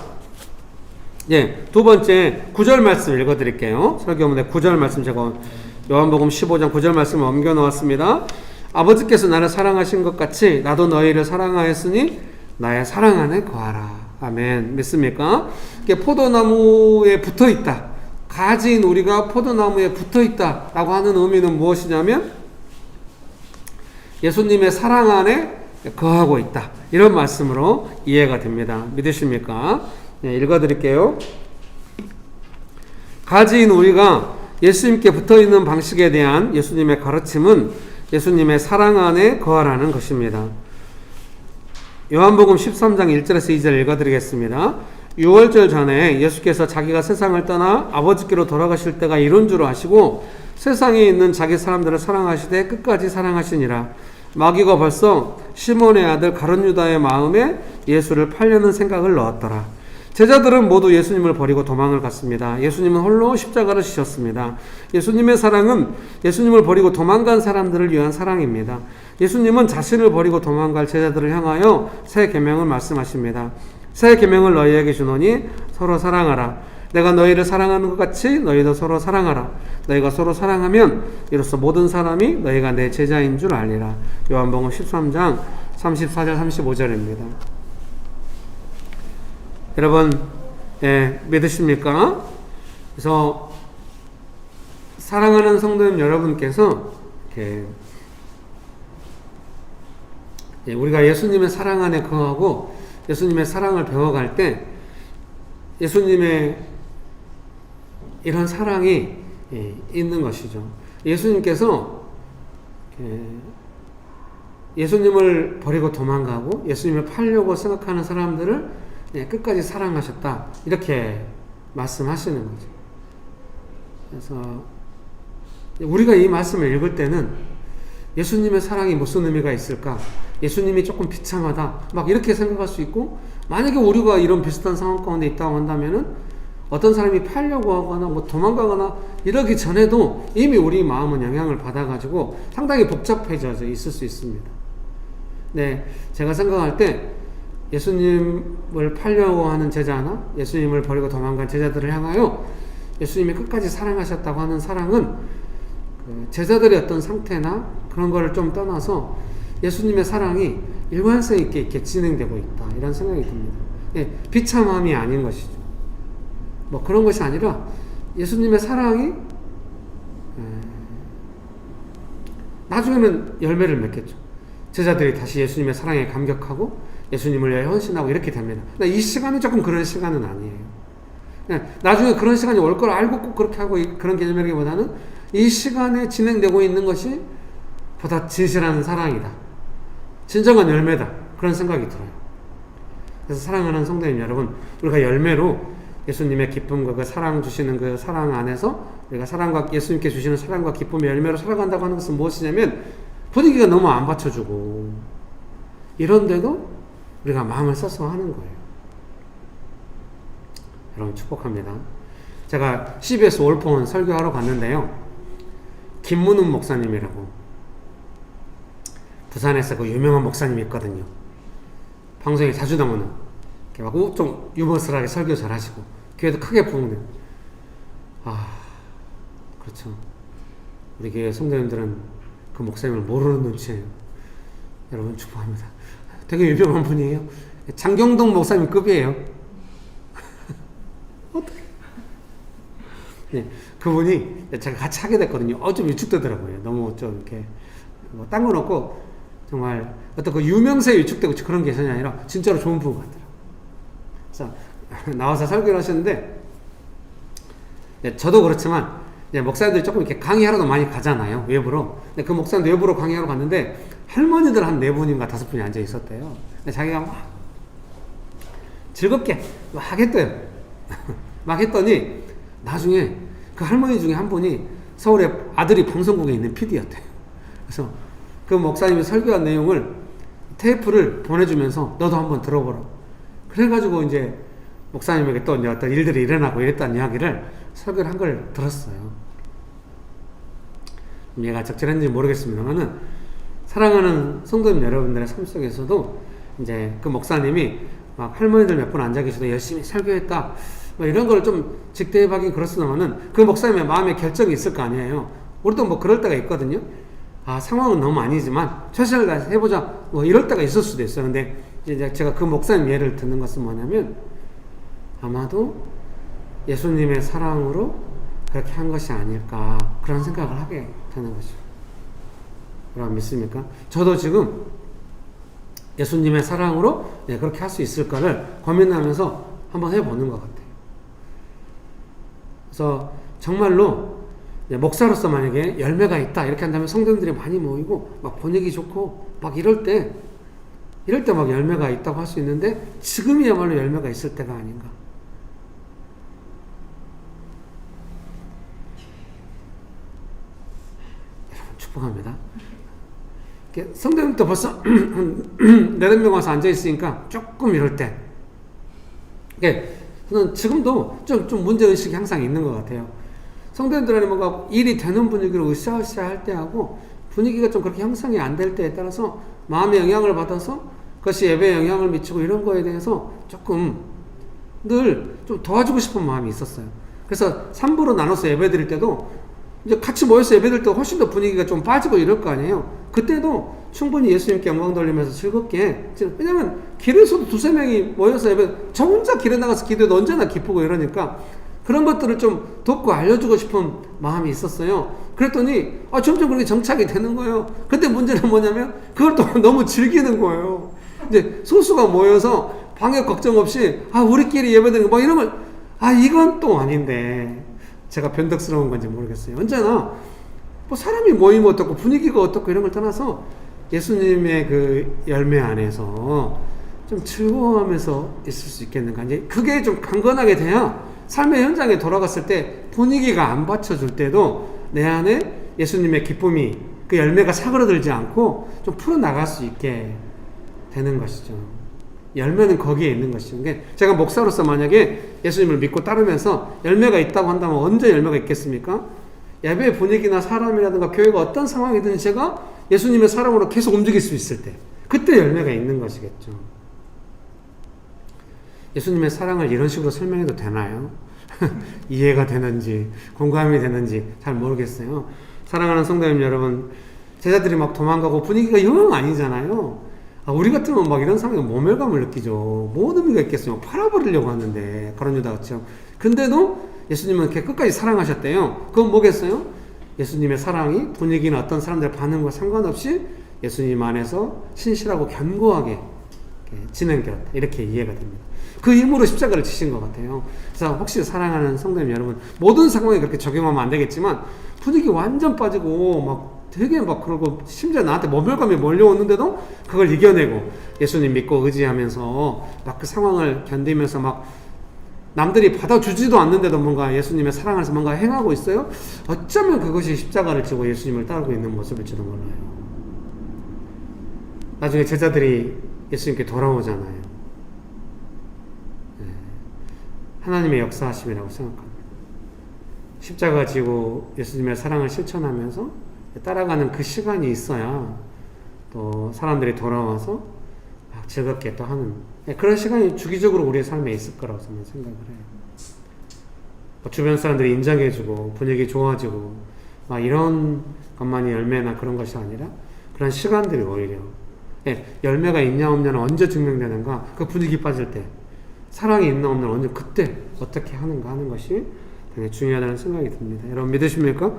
예, 두 번째 9절 말씀 읽어드릴게요. 설교문의 9절 말씀 제가 요한복음 15장 9절 말씀을 옮겨 놓았습니다. 아버지께서 나를 사랑하신 것 같이 나도 너희를 사랑하였으니 나의 사랑 안에 거하라. 아멘. 믿습니까? 포도나무에 붙어 있다. 가지인 우리가 포도나무에 붙어 있다. 라고 하는 의미는 무엇이냐면 예수님의 사랑 안에 거하고 있다. 이런 말씀으로 이해가 됩니다. 믿으십니까? 네, 읽어드릴게요. 가지인 우리가 예수님께 붙어있는 방식에 대한 예수님의 가르침은 예수님의 사랑 안에 거하라는 것입니다. 요한복음 13장 1절에서 2절 읽어드리겠습니다. 6월절 전에 예수께서 자기가 세상을 떠나 아버지께로 돌아가실 때가 이른 줄 아시고 세상에 있는 자기 사람들을 사랑하시되 끝까지 사랑하시니라. 마귀가 벌써 시몬의 아들 가룟 유다의 마음에 예수를 팔려는 생각을 넣었더라. 제자들은 모두 예수님을 버리고 도망을 갔습니다. 예수님은 홀로 십자가를 지셨습니다. 예수님의 사랑은 예수님을 버리고 도망간 사람들을 위한 사랑입니다. 예수님은 자신을 버리고 도망갈 제자들을 향하여 새 계명을 말씀하십니다. 새 계명을 너희에게 주노니 서로 사랑하라. 내가 너희를 사랑하는 것 같이 너희도 서로 사랑하라. 너희가 서로 사랑하면 이로써 모든 사람이 너희가 내 제자인 줄 알리라. 요한복음 13장 34절 35절입니다. 여러분, 믿으십니까? 그래서 사랑하는 성도님 여러분께서 이렇게 우리가 예수님의 사랑 안에 거하고 예수님의 사랑을 배워갈 때 예수님의 이런 사랑이 있는 것이죠. 예수님께서 예수님을 버리고 도망가고 예수님을 팔려고 생각하는 사람들을 끝까지 사랑하셨다, 이렇게 말씀하시는 거죠. 그래서 우리가 이 말씀을 읽을 때는 예수님의 사랑이 무슨 의미가 있을까? 예수님이 조금 비참하다, 막 이렇게 생각할 수 있고, 만약에 우리가 이런 비슷한 상황 가운데 있다고 한다면은 어떤 사람이 팔려고 하거나 뭐 도망가거나 이러기 전에도 이미 우리 마음은 영향을 받아가지고 상당히 복잡해져 있을 수 있습니다. 네, 제가 생각할 때 예수님을 팔려고 하는 제자나 예수님을 버리고 도망간 제자들을 향하여 예수님이 끝까지 사랑하셨다고 하는 사랑은 그 제자들의 어떤 상태나 그런 거를 좀 떠나서 예수님의 사랑이 일관성 있게 이렇게 진행되고 있다, 이런 생각이 듭니다. 예, 비참함이 아닌 것이죠. 뭐 그런 것이 아니라 예수님의 사랑이 나중에는 열매를 맺겠죠. 제자들이 다시 예수님의 사랑에 감격하고 예수님을 위해 헌신하고 이렇게 됩니다. 이 시간은 조금 그런 시간은 아니에요. 나중에 그런 시간이 올 걸 알고 꼭 그렇게 하고 그런 개념이라기보다는 이 시간에 진행되고 있는 것이 보다 진실한 사랑이다, 진정한 열매다, 그런 생각이 들어요. 그래서 사랑하는 성도님 여러분, 우리가 열매로 예수님의 기쁨과 그 사랑 주시는 그 사랑 안에서 우리가 사랑과 예수님께 주시는 사랑과 기쁨의 열매로 살아간다고 하는 것은 무엇이냐면, 분위기가 너무 안 받쳐주고 이런데도 우리가 마음을 써서 하는 거예요. 여러분 축복합니다. 제가 CBS 올폰 설교하러 갔는데요, 김문훈 목사님이라고 부산에서 그 유명한 목사님이 있거든요. 방송에 자주 나오는, 막 좀 유머스하게 설교 잘하시고 교회도 크게 부흥된. 그렇죠. 우리 교회 성도님들은 그 목사님을 모르는 눈치예요. 여러분 축복합니다. 되게 유명한 분이에요. 장경동 목사님급이에요. 어떡해. 네, 그분이 제가 같이 하게 됐거든요. 좀 위축되더라고요. 너무 좀 이렇게 뭐 딴 건 없고 정말 어떤 그 유명세에 위축되고 그런 게 전혀 아니라 진짜로 좋은 분 같더라고요. 그래서 나와서 설교를 하셨는데, 저도 그렇지만 이제 목사님들이 조금 이렇게 강의하러도 많이 가잖아요, 외부로. 근데 그 목사님도 외부로 강의하러 갔는데 할머니들 한 4분인가 5분이 앉아 있었대요. 자기가 막 즐겁게 막 하겠대요. 막 했더니 나중에 그 할머니 중에 한 분이 서울에 아들이 방송국에 있는 PD였대요. 그래서 그 목사님이 설교한 내용을 테이프를 보내주면서 너도 한번 들어보라. 그래가지고 이제 목사님에게 또 이제 어떤 일들이 일어나고 이랬다는 이야기를 설교를 한 걸 들었어요. 얘가 적절한지 모르겠습니다만은 사랑하는 성도님 여러분들의 삶 속에서도 이제 그 목사님이 막 할머니들 몇 분 앉아 계셔도 열심히 설교했다, 뭐 이런 걸 좀 직대하기 그렇습니다만은 그 목사님의 마음의 결정이 있을 거 아니에요. 우리도 뭐 그럴 때가 있거든요. 상황은 너무 아니지만 최선을 다해서 해보자, 뭐 이럴 때가 있을 수도 있어요. 근데 이제 제가 그 목사님 예를 듣는 것은 뭐냐면, 아마도 예수님의 사랑으로 그렇게 한 것이 아닐까, 그런 생각을 하게 되는 거죠. 여러분 믿습니까? 저도 지금 예수님의 사랑으로 그렇게 할 수 있을까를 고민하면서 한번 해보는 것 같아요. 그래서 정말로 목사로서 만약에 열매가 있다 이렇게 한다면 성도님들이 많이 모이고 막 분위기 좋고 막 이럴 때 막 열매가 있다고 할 수 있는데, 지금이야말로 열매가 있을 때가 아닌가. 여러분 축복합니다. 성도님도 벌써 4명 와서 앉아있으니까 조금 이럴 때, 저는 지금도 좀 문제의식이 항상 있는 것 같아요. 성도님들한테 뭔가 일이 되는 분위기로 으쌰으쌰 할 때하고 분위기가 좀 그렇게 형성이 안 될 때에 따라서 마음의 영향을 받아서 그것이 예배에 영향을 미치고 이런 거에 대해서 조금 늘 좀 도와주고 싶은 마음이 있었어요. 그래서 3부로 나눠서 예배 드릴 때도 이제 같이 모여서 예배 드릴 때 훨씬 더 분위기가 좀 빠지고 이럴 거 아니에요. 그때도 충분히 예수님께 영광 돌리면서 즐겁게, 왜냐면 길에서도 2-3명이 모여서 예배, 저 혼자 길에 나가서 기도해도 언제나 기쁘고 이러니까 그런 것들을 좀 돕고 알려주고 싶은 마음이 있었어요. 그랬더니 점점 그렇게 정착이 되는 거예요. 근데 문제는 뭐냐면 그걸 또 너무 즐기는 거예요. 이제 소수가 모여서 방역 걱정 없이 우리끼리 예배드리는 거 막 이러면 이건 또 아닌데, 제가 변덕스러운 건지 모르겠어요. 언제나 뭐 사람이 모이면 어떻고 분위기가 어떻고 이런 걸 떠나서 예수님의 그 열매 안에서 좀 즐거워하면서 있을 수 있겠는가. 이제 그게 좀 강건하게 돼야 삶의 현장에 돌아갔을 때 분위기가 안 받쳐줄 때도 내 안에 예수님의 기쁨이 그 열매가 사그러들지 않고 좀 풀어나갈 수 있게 되는 것이죠. 열매는 거기에 있는 것이죠. 그러니까 제가 목사로서 만약에 예수님을 믿고 따르면서 열매가 있다고 한다면 언제 열매가 있겠습니까? 예배 분위기나 사람이라든가 교회가 어떤 상황이든 제가 예수님의 사랑으로 계속 움직일 수 있을 때 그때 열매가 있는 것이겠죠. 예수님의 사랑을 이런 식으로 설명해도 되나요? 이해가 되는지 공감이 되는지 잘 모르겠어요. 사랑하는 성도님 여러분, 제자들이 막 도망가고 분위기가 영 아니잖아요. 우리 같으면 막 이런 상황에 모멸감을 느끼죠. 뭔 의미가 있겠어요. 팔아버리려고 하는데 가룟 유다 같죠. 근데도 예수님은 이렇게 끝까지 사랑하셨대요. 그건 뭐겠어요? 예수님의 사랑이 분위기나 어떤 사람들의 반응과 상관없이 예수님 안에서 신실하고 견고하게 진행되었다. 이렇게 이해가 됩니다. 그 힘으로 십자가를 지신 것 같아요. 그래서 혹시 사랑하는 성도님 여러분, 모든 상황에 그렇게 적용하면 안 되겠지만 분위기 완전 빠지고 막 되게 막 그러고 심지어 나한테 모멸감이 몰려오는데도 그걸 이겨내고 예수님 믿고 의지하면서 막 그 상황을 견디면서 막 남들이 받아주지도 않는데도 뭔가 예수님의 사랑 안에서 뭔가 행하고 있어요. 어쩌면 그것이 십자가를 지고 예수님을 따르고 있는 모습일지도 몰라요. 나중에 제자들이 예수님께 돌아오잖아요. 하나님의 역사하심이라고 생각합니다. 십자가 지고 예수님의 사랑을 실천하면서 따라가는 그 시간이 있어야 또 사람들이 돌아와서 막 즐겁게 또 하는 그런 시간이 주기적으로 우리의 삶에 있을 거라고 저는 생각을 해요. 주변 사람들이 인정해주고 분위기 좋아지고 막 이런 것만이 열매나 그런 것이 아니라 그런 시간들이 오히려 열매가 있냐 없냐는 언제 증명되는가, 그 분위기 빠질 때 사랑이 있나 없나 언제 그때 어떻게 하는가 하는 것이 되게 중요하다는 생각이 듭니다. 여러분 믿으십니까?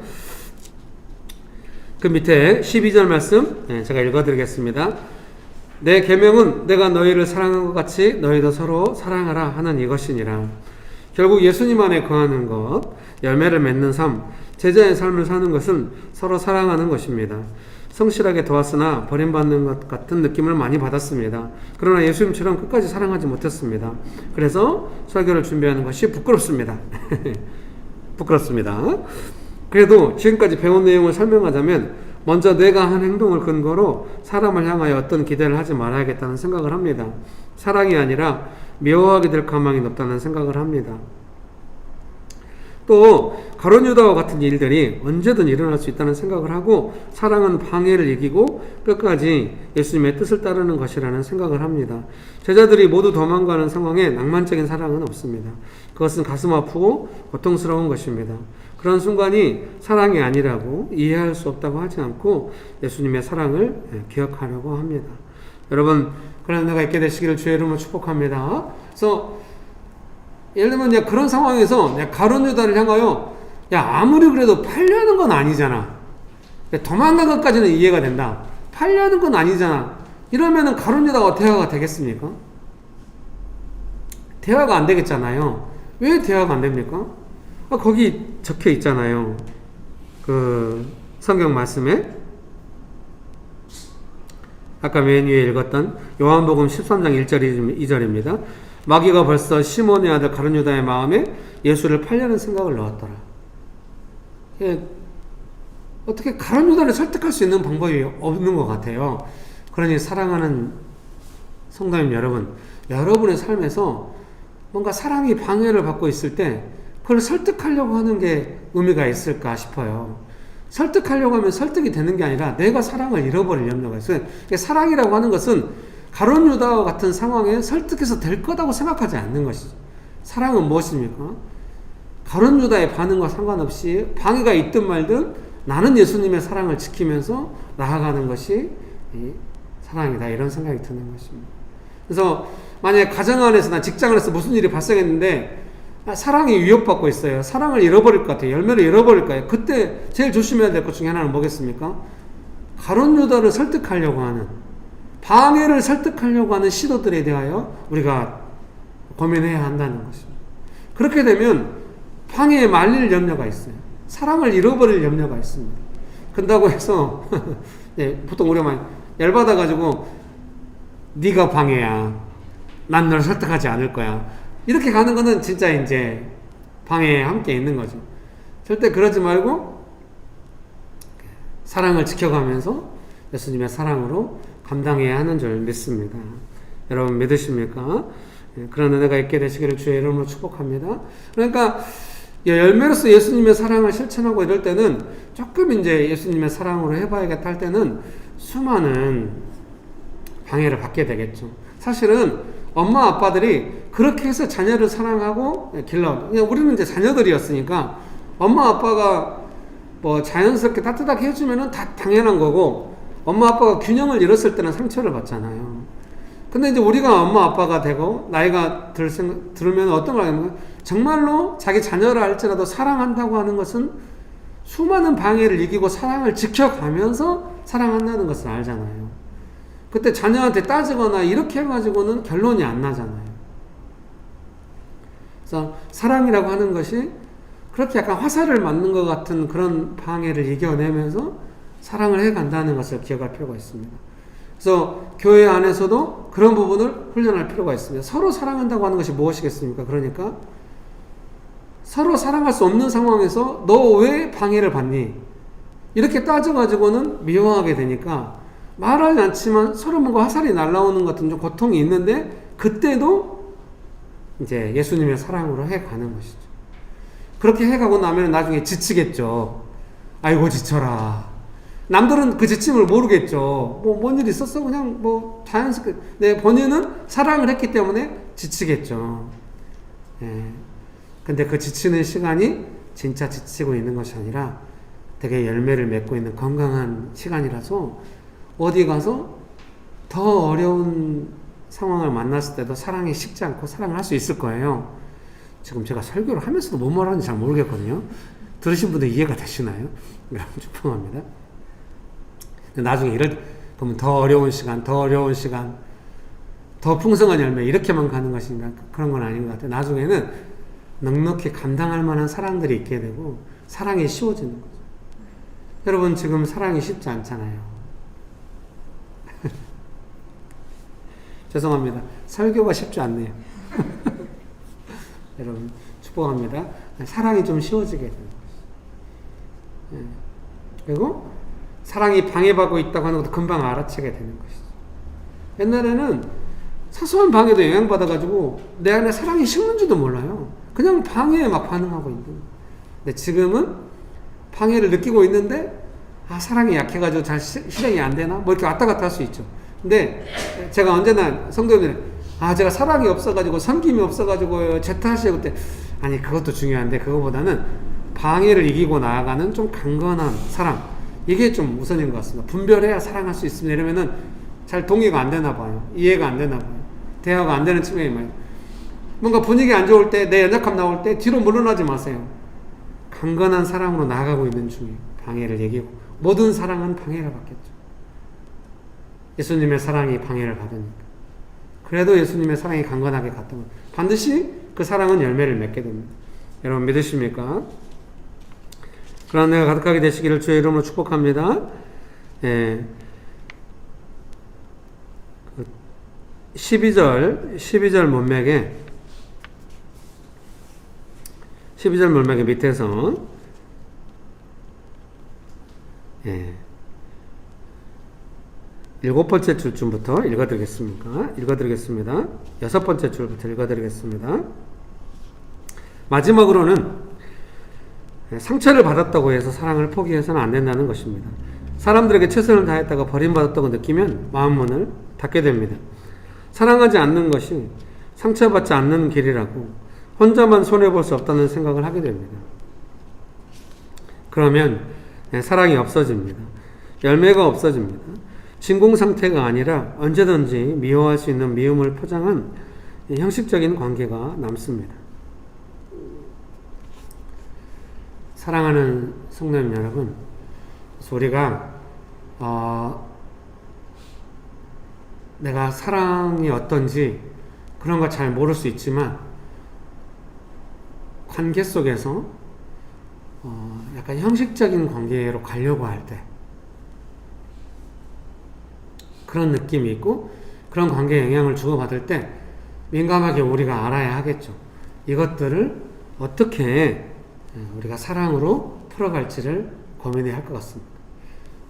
그 밑에 12절 말씀 제가 읽어드리겠습니다. 내 계명은 내가 너희를 사랑한 것 같이 너희도 서로 사랑하라 하는 이것이니라. 결국 예수님 안에 거하는 것, 열매를 맺는 삶, 제자의 삶을 사는 것은 서로 사랑하는 것입니다. 성실하게 도왔으나 버림받는 것 같은 느낌을 많이 받았습니다. 그러나 예수님처럼 끝까지 사랑하지 못했습니다. 그래서 설교를 준비하는 것이 부끄럽습니다. 부끄럽습니다. 그래도 지금까지 배운 내용을 설명하자면 먼저 내가 한 행동을 근거로 사람을 향하여 어떤 기대를 하지 말아야겠다는 생각을 합니다. 사랑이 아니라 미워하게 될 가망이 높다는 생각을 합니다. 또 가룟 유다와 같은 일들이 언제든 일어날 수 있다는 생각을 하고 사랑은 방해를 이기고 끝까지 예수님의 뜻을 따르는 것이라는 생각을 합니다. 제자들이 모두 도망가는 상황에 낭만적인 사랑은 없습니다. 그것은 가슴 아프고 고통스러운 것입니다. 그런 순간이 사랑이 아니라고 이해할 수 없다고 하지 않고 예수님의 사랑을 기억하려고 합니다. 여러분, 그런 은혜가 있게 되시기를 주의 이름으로 축복합니다. 그래서 예를 들면 그런 상황에서 가룟 유다를 향하여 아무리 그래도 팔려는 건 아니잖아. 도망간 것까지는 이해가 된다. 팔려는 건 아니잖아. 이러면은 가룟 유다가 대화가 되겠습니까? 대화가 안 되겠잖아요. 왜 대화가 안 됩니까? 거기 적혀 있잖아요. 그 성경 말씀에 아까 맨 위에 읽었던 요한복음 13장 1절 2절입니다. 마귀가 벌써 시몬의 아들 가룟 유다의 마음에 예수를 팔려는 생각을 넣었더라. 어떻게 가룟 유다를 설득할 수 있는 방법이 없는 것 같아요. 그러니 사랑하는 성도님 여러분, 여러분의 삶에서 뭔가 사랑이 방해를 받고 있을 때 그걸 설득하려고 하는 게 의미가 있을까 싶어요. 설득하려고 하면 설득이 되는 게 아니라 내가 사랑을 잃어버릴 염려가 있어요. 사랑이라고 하는 것은 가룟 유다와 같은 상황에 설득해서 될 거라고 생각하지 않는 것이죠. 사랑은 무엇입니까? 가룟 유다의 반응과 상관없이 방해가 있든 말든 나는 예수님의 사랑을 지키면서 나아가는 것이 사랑이다, 이런 생각이 드는 것입니다. 그래서 만약에 가정 안에서나 직장 안에서 무슨 일이 발생했는데 사랑이 위협받고 있어요. 사랑을 잃어버릴 것 같아요. 열매를 잃어버릴 거예요. 그때 제일 조심해야 될 것 중에 하나는 뭐겠습니까? 가룟 유다를 설득하려고 하는, 방해를 설득하려고 하는 시도들에 대하여 우리가 고민해야 한다는 것입니다. 그렇게 되면 방해에 말릴 염려가 있어요. 사랑을 잃어버릴 염려가 있습니다. 그런다고 해서 네, 보통 우리가 많이 열받아가지고 네가 방해야. 난 널 설득하지 않을 거야. 이렇게 가는 거는 진짜 이제 방해에 함께 있는 거죠. 절대 그러지 말고 사랑을 지켜가면서 예수님의 사랑으로 감당해야 하는 줄 믿습니다. 여러분 믿으십니까? 그런 은혜가 있게 되시기를 주의 이름으로 축복합니다. 그러니까 열매로서 예수님의 사랑을 실천하고 이럴 때는 조금 이제 예수님의 사랑으로 해봐야겠다 할 때는 수많은 방해를 받게 되겠죠. 사실은 엄마 아빠들이 그렇게 해서 자녀를 사랑하고 길러. 그냥 우리는 이제 자녀들이었으니까 엄마 아빠가 뭐 자연스럽게 따뜻하게 해주면은 다 당연한 거고, 엄마 아빠가 균형을 잃었을 때는 상처를 받잖아요. 근데 이제 우리가 엄마 아빠가 되고 나이가 들으면 어떤 걸 하냐면 정말로 자기 자녀를 할지라도 사랑한다고 하는 것은 수많은 방해를 이기고 사랑을 지켜가면서 사랑한다는 것을 알잖아요. 그때 자녀한테 따지거나 이렇게 해가지고는 결론이 안 나잖아요. 그래서 사랑이라고 하는 것이 그렇게 약간 화살을 맞는 것 같은 그런 방해를 이겨내면서 사랑을 해간다는 것을 기억할 필요가 있습니다. 그래서 교회 안에서도 그런 부분을 훈련할 필요가 있습니다. 서로 사랑한다고 하는 것이 무엇이겠습니까? 그러니까 서로 사랑할 수 없는 상황에서 너 왜 방해를 받니? 이렇게 따져가지고는 미워하게 되니까 말하지 않지만 서로 뭔가 화살이 날라오는 것 같은 좀 고통이 있는데 그때도 이제 예수님의 사랑으로 해가는 것이죠. 그렇게 해가고 나면 나중에 지치겠죠. 아이고 지쳐라. 남들은 그 지침을 모르겠죠. 뭔 일 있었어? 그냥 자연스럽게. 네, 본인은 사랑을 했기 때문에 지치겠죠. 예. 근데 그 지치는 시간이 진짜 지치고 있는 것이 아니라 되게 열매를 맺고 있는 건강한 시간이라서 어디 가서 더 어려운 상황을 만났을 때도 사랑이 식지 않고 사랑을 할 수 있을 거예요. 지금 제가 설교를 하면서도 뭔 말하는지 잘 모르겠거든요. 들으신 분들 이해가 되시나요? 여러분 축복합니다. 나중에 그러면 더 어려운 시간, 더 풍성한 열매 이렇게만 가는 것인가? 그런 건 아닌 것 같아요. 나중에는 넉넉히 감당할 만한 사랑들이 있게 되고 사랑이 쉬워지는 거죠. 여러분 지금 사랑이 쉽지 않잖아요. 죄송합니다. 설교가 쉽지 않네요. 여러분 축복합니다. 사랑이 좀 쉬워지게 되는 것이죠. 그리고 사랑이 방해받고 있다고 하는 것도 금방 알아채게 되는 것이죠. 옛날에는 사소한 방해도 영향받아가지고 내 안에 사랑이 식는지도 몰라요. 그냥 방해에 막 반응하고 있는 거예요. 근데 지금은 방해를 느끼고 있는데 사랑이 약해가지고 잘 실행이 안 되나? 뭐 이렇게 왔다 갔다 할 수 있죠. 근데 제가 언제나 성도님들 제가 사랑이 없어가지고 섬김이 없어가지고 제 탓이에요. 그때 아니 그것도 중요한데 그거보다는 방해를 이기고 나아가는 좀 강건한 사랑, 이게 좀 우선인 것 같습니다. 분별해야 사랑할 수 있습니다. 이러면은 잘 동의가 안 되나 봐요. 이해가 안 되나 봐요. 대화가 안 되는 측면이 많아요. 뭔가 분위기 안 좋을 때, 내 연약함 나올 때 뒤로 물러나지 마세요. 강건한 사랑으로 나아가고 있는 중에 방해를 이기고, 모든 사랑은 방해를 받겠죠. 예수님의 사랑이 방해를 받으니까. 그래도 예수님의 사랑이 강건하게 갔다면 반드시 그 사랑은 열매를 맺게 됩니다. 여러분 믿으십니까? 그런 은혜가 가득하게 되시기를 주의 이름으로 축복합니다. 12절 문맥의 밑에서 일곱 번째 줄쯤부터 읽어드리겠습니다. 여섯 번째 줄부터 읽어드리겠습니다. 마지막으로는 상처를 받았다고 해서 사랑을 포기해서는 안 된다는 것입니다. 사람들에게 최선을 다했다가 버림받았다고 느끼면 마음 문을 닫게 됩니다. 사랑하지 않는 것이 상처받지 않는 길이라고 혼자만 손해볼 수 없다는 생각을 하게 됩니다. 그러면 사랑이 없어집니다. 열매가 없어집니다. 진공 상태가 아니라 언제든지 미워할 수 있는 미움을 포장한 형식적인 관계가 남습니다. 사랑하는 성도님 여러분, 우리가 내가 사랑이 어떤지 그런 거 잘 모를 수 있지만 관계 속에서 약간 형식적인 관계로 가려고 할 때 그런 느낌이 있고 그런 관계에 영향을 주고받을 때 민감하게 우리가 알아야 하겠죠. 이것들을 어떻게 우리가 사랑으로 풀어갈지를 고민해야 할 것 같습니다.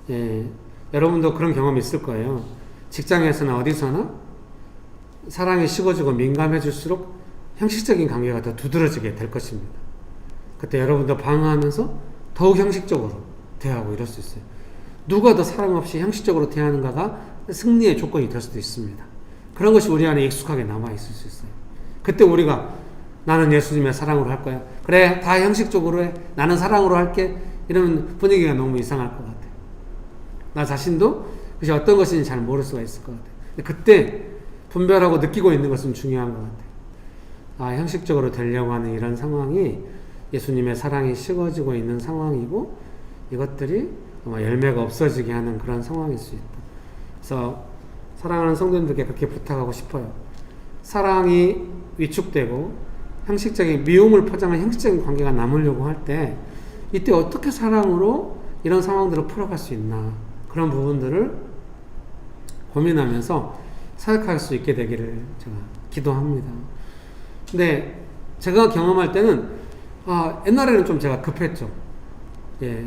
예, 여러분도 그런 경험이 있을 거예요. 직장에서나 어디서나 사랑이 식어지고 민감해질수록 형식적인 관계가 더 두드러지게 될 것입니다. 그때 여러분도 방어하면서 더욱 형식적으로 대하고 이럴 수 있어요. 누가 더 사랑 없이 형식적으로 대하는가가 승리의 조건이 될 수도 있습니다. 그런 것이 우리 안에 익숙하게 남아있을 수 있어요. 그때 우리가 나는 예수님의 사랑으로 할 거야. 그래, 다 형식적으로 해. 나는 사랑으로 할게. 이러면 분위기가 너무 이상할 것 같아요. 나 자신도 그것이 어떤 것인지 잘 모를 수가 있을 것 같아요. 그때 분별하고 느끼고 있는 것은 중요한 것 같아요. 아, 형식적으로 되려고 하는 이런 상황이 예수님의 사랑이 식어지고 있는 상황이고 이것들이 아마 열매가 없어지게 하는 그런 상황일 수 있다. 그래서 사랑하는 성도님들께 그렇게 부탁하고 싶어요. 사랑이 위축되고 형식적인 미움을 포장한 형식적인 관계가 남으려고 할 때 이때 어떻게 사랑으로 이런 상황들을 풀어갈 수 있나 그런 부분들을 고민하면서 사역할 수 있게 되기를 제가 기도합니다. 근데 제가 경험할 때는 옛날에는 좀 제가 급했죠. 예,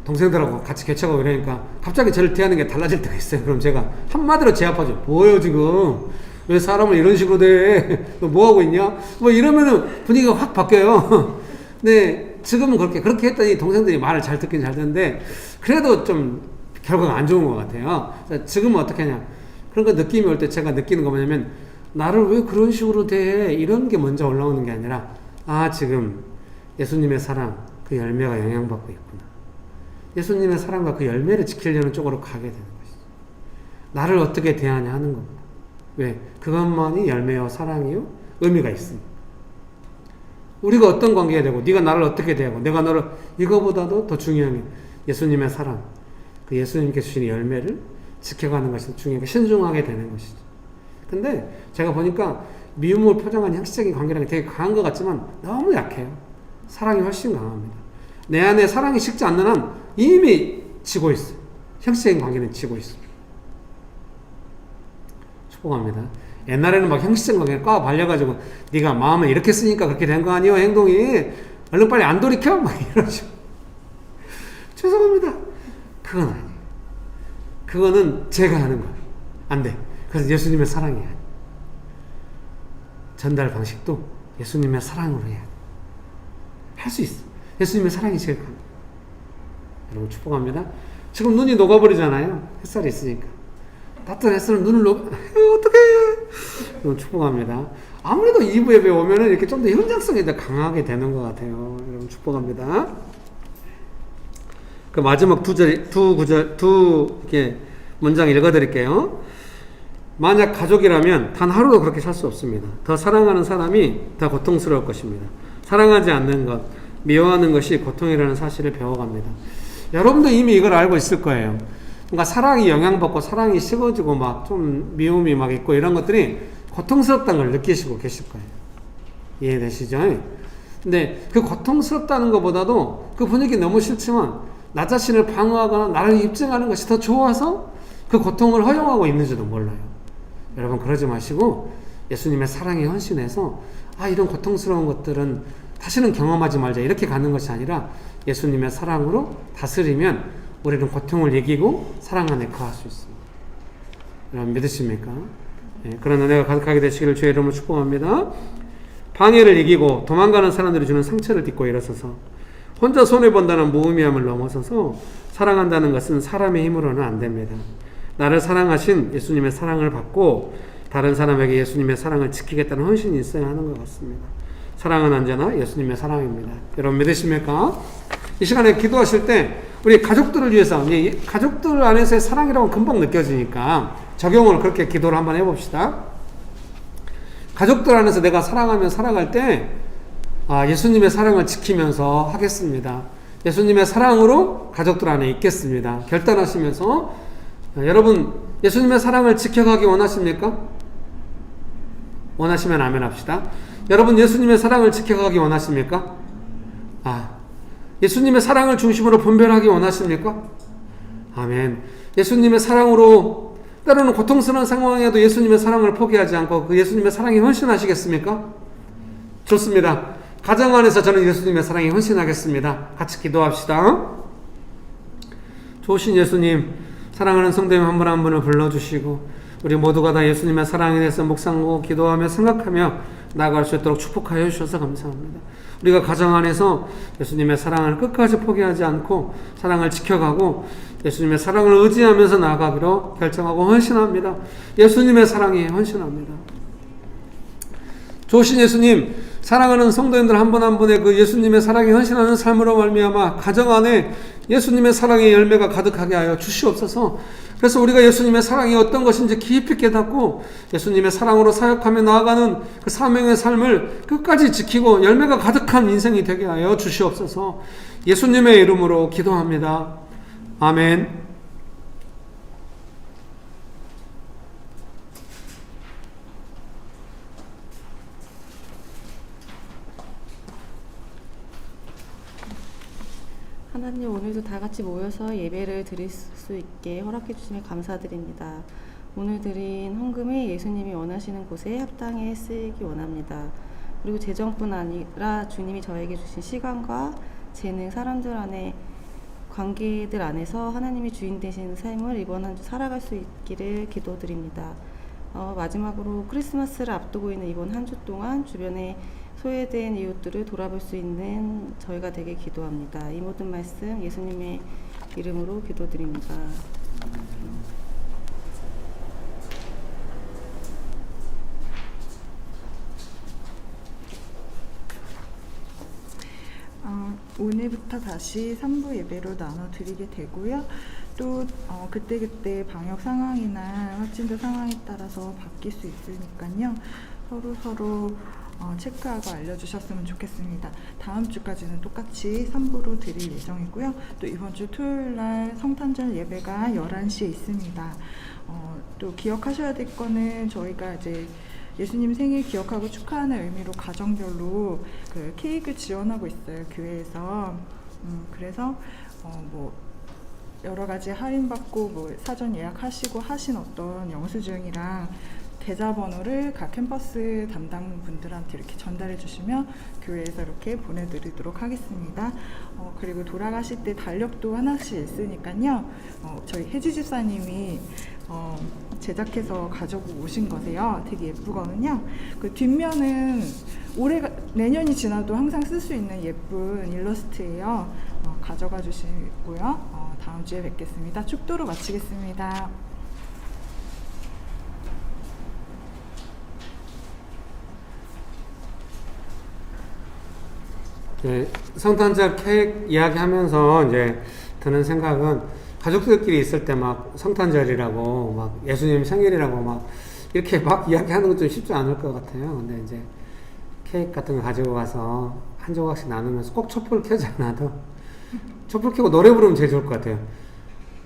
동생들하고 같이 개척하고 이러니까 갑자기 저를 대하는 게 달라질 때가 있어요. 그럼 제가 한마디로 제압하죠. 뭐예요 지금? 왜 사람을 이런 식으로 대? 너 뭐하고 있냐? 뭐 이러면은 분위기가 확 바뀌어요. 근데 지금은 그렇게 했더니 동생들이 말을 잘 듣긴 잘 듣는데 그래도 좀 결과가 안 좋은 것 같아요. 지금은 어떻게 하냐? 그런 거 느낌이 올 때 제가 느끼는 거 뭐냐면 나를 왜 그런 식으로 대해? 이런 게 먼저 올라오는 게 아니라 지금 예수님의 사랑 그 열매가 영향받고 있구나. 예수님의 사랑과 그 열매를 지키려는 쪽으로 가게 되는 것이죠. 나를 어떻게 대하냐 하는 겁니다. 왜? 그것만이 열매요 사랑이요 의미가 있습니다. 우리가 어떤 관계가 되고 네가 나를 어떻게 대하고 내가 너를 이거보다도 더 중요한 게 예수님의 사랑 그 예수님께 주신 열매를 지켜가는 것이 중요하게 신중하게 되는 것이죠. 근데 제가 보니까 미움을 포장한 형식적인 관계라는 게 되게 강한 것 같지만 너무 약해요. 사랑이 훨씬 강합니다. 내 안에 사랑이 식지 않는 한 이미 지고 있어요. 형식적인 관계는 지고 있어요. 축복합니다. 옛날에는 막 형식적인 관계를 꽉 발려가지고 네가 마음을 이렇게 쓰니까 그렇게 된 거 아니에요 행동이 얼른 빨리 안 돌이켜 막 이러죠. 죄송합니다. 그건 아니에요. 그거는 제가 하는 거예요. 안 돼. 그래서 예수님의 사랑이야. 전달 방식도 예수님의 사랑으로 해야 돼. 할 수 있어. 예수님의 사랑이 제일 강합니다. 여러분 축복합니다. 지금 눈이 녹아버리잖아요. 햇살이 있으니까. 따뜻한 햇살은 눈을 어떡해. 여러분 축복합니다. 아무래도 2부 예배 오면은 이렇게 좀 더 현장성이 더 강하게 되는 것 같아요. 여러분 축복합니다. 그 마지막 두 문장 읽어드릴게요. 만약 가족이라면 단 하루도 그렇게 살 수 없습니다. 더 사랑하는 사람이 더 고통스러울 것입니다. 사랑하지 않는 것, 미워하는 것이 고통이라는 사실을 배워갑니다. 여러분도 이미 이걸 알고 있을 거예요. 그러니까 사랑이 영향받고 사랑이 식어지고 막 좀 미움이 막 있고 이런 것들이 고통스럽다는 걸 느끼시고 계실 거예요. 이해되시죠? 근데 그 고통스럽다는 것보다도 그 분위기 너무 싫지만 나 자신을 방어하거나 나를 입증하는 것이 더 좋아서 그 고통을 허용하고 있는지도 몰라요. 여러분 그러지 마시고 예수님의 사랑에 헌신해서 이런 고통스러운 것들은 다시는 경험하지 말자 이렇게 가는 것이 아니라 예수님의 사랑으로 다스리면 우리는 고통을 이기고 사랑 안에 거할 수 있습니다. 여러분 믿으십니까? 네, 그런 은혜가 가득하게 되시기를 주의 이름으로 축복합니다. 방해를 이기고 도망가는 사람들이 주는 상처를 딛고 일어서서 혼자 손해본다는 무의미함을 넘어서서 사랑한다는 것은 사람의 힘으로는 안 됩니다. 나를 사랑하신 예수님의 사랑을 받고 다른 사람에게 예수님의 사랑을 지키겠다는 헌신이 있어야 하는 것 같습니다. 사랑은 언제나 예수님의 사랑입니다. 여러분 믿으십니까? 이 시간에 기도하실 때 우리 가족들을 위해서 가족들 안에서의 사랑이라고 금방 느껴지니까 적용을 그렇게 기도를 한번 해봅시다. 가족들 안에서 내가 사랑하며 살아갈 때 예수님의 사랑을 지키면서 하겠습니다. 예수님의 사랑으로 가족들 안에 있겠습니다. 결단하시면서 여러분 예수님의 사랑을 지켜가기 원하십니까? 원하시면 아멘 합시다. 여러분 예수님의 사랑을 지켜가기 원하십니까? 예수님의 사랑을 중심으로 분별하기 원하십니까? 아멘. 예수님의 사랑으로 때로는 고통스러운 상황에도 예수님의 사랑을 포기하지 않고 그 예수님의 사랑에 헌신하시겠습니까? 좋습니다. 가정 안에서 저는 예수님의 사랑에 헌신하겠습니다. 같이 기도합시다. 좋으신 예수님, 사랑하는 성도님 한 분 한 분을 불러주시고 우리 모두가 다 예수님의 사랑에 대해서 묵상하고 기도하며 생각하며 나아갈 수 있도록 축복하여 주셔서 감사합니다. 우리가 가정 안에서 예수님의 사랑을 끝까지 포기하지 않고 사랑을 지켜가고 예수님의 사랑을 의지하면서 나아가기로 결정하고 헌신합니다. 예수님의 사랑에 헌신합니다. 좋으신 예수님, 사랑하는 성도님들 한 분 한 분의 그 예수님의 사랑에 헌신하는 삶으로 말미암아 가정 안에 예수님의 사랑의 열매가 가득하게 하여 주시옵소서. 그래서 우리가 예수님의 사랑이 어떤 것인지 깊이 깨닫고 예수님의 사랑으로 사역하며 나아가는 그 사명의 삶을 끝까지 지키고 열매가 가득한 인생이 되게 하여 주시옵소서. 예수님의 이름으로 기도합니다. 아멘. 하나님, 오늘도 다 같이 모여서 예배를 드릴 수 있게 허락해 주시며 감사드립니다. 오늘 드린 헌금이 예수님이 원하시는 곳에 합당해 쓰이기 원합니다. 그리고 재정뿐 아니라 주님이 저에게 주신 시간과 재능, 사람들 안에 관계들 안에서 하나님이 주인 되시는 삶을 이번 한 주 살아갈 수 있기를 기도드립니다. 마지막으로 크리스마스를 앞두고 있는 이번 한 주 동안 주변에 소외된 이웃들을 돌아볼 수 있는 저희가 되게 기도합니다. 이 모든 말씀 예수님의 이름으로 기도드립니다. 오늘부터 다시 3부 예배로 나눠드리게 되고요. 또 그때그때 방역 상황이나 확진자 상황에 따라서 바뀔 수 있으니까요. 서로 체크하고 알려주셨으면 좋겠습니다. 다음 주까지는 똑같이 3부로 드릴 예정이고요. 또 이번 주 토요일날 성탄절 예배가 11시에 있습니다. 또 기억하셔야 될 거는 저희가 이제 예수님 생일 기억하고 축하하는 의미로 가정별로 그 케이크 지원하고 있어요, 교회에서. 그래서 여러 가지 할인받고 사전 예약하시고 하신 어떤 영수증이랑 계좌번호를 각 캠퍼스 담당 분들한테 이렇게 전달해 주시면 교회에서 이렇게 보내드리도록 하겠습니다. 그리고 돌아가실 때 달력도 하나씩 있으니까요. 저희 혜지 집사님이 제작해서 가지고 오신 거세요. 되게 예쁘거든요. 그 뒷면은 내년이 지나도 항상 쓸 수 있는 예쁜 일러스트예요. 가져가 주시고요. 다음 주에 뵙겠습니다. 축도로 마치겠습니다. 성탄절 케이크 이야기하면서 이제 드는 생각은 가족들끼리 있을 때 막 성탄절이라고 막 예수님 생일이라고 막 이렇게 막 이야기하는 건 좀 쉽지 않을 것 같아요. 근데 이제 케이크 같은 거 가지고 가서 한 조각씩 나누면서 꼭 촛불 켜지 않아도 촛불 켜고 노래 부르면 제일 좋을 것 같아요.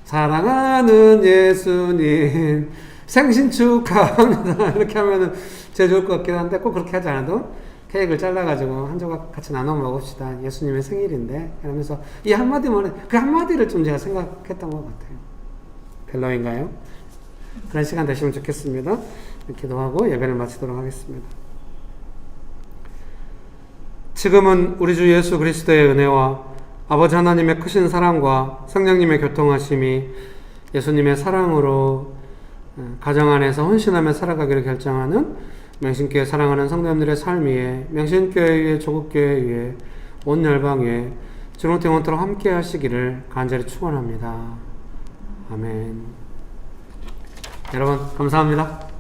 사랑하는 예수님 생신 축하합니다. 이렇게 하면은 제일 좋을 것 같긴 한데 꼭 그렇게 하지 않아도 케이크를 잘라가지고 한 조각 같이 나눠 먹읍시다. 예수님의 생일인데. 그러면서 이 한마디만, 그 한마디를 좀 제가 생각했던 것 같아요. 별로인가요? 그런 시간 되시면 좋겠습니다. 기도하고 예배를 마치도록 하겠습니다. 지금은 우리 주 예수 그리스도의 은혜와 아버지 하나님의 크신 사랑과 성령님의 교통하심이 예수님의 사랑으로 가정 안에서 헌신하며 살아가기를 결정하는 명신교회 사랑하는 성도님들의 삶 위에, 명신교회 위에, 조국교회 위에, 온 열방 위에 주롱 영원토록 함께 하시기를 간절히 축원합니다. 아멘. 여러분 감사합니다.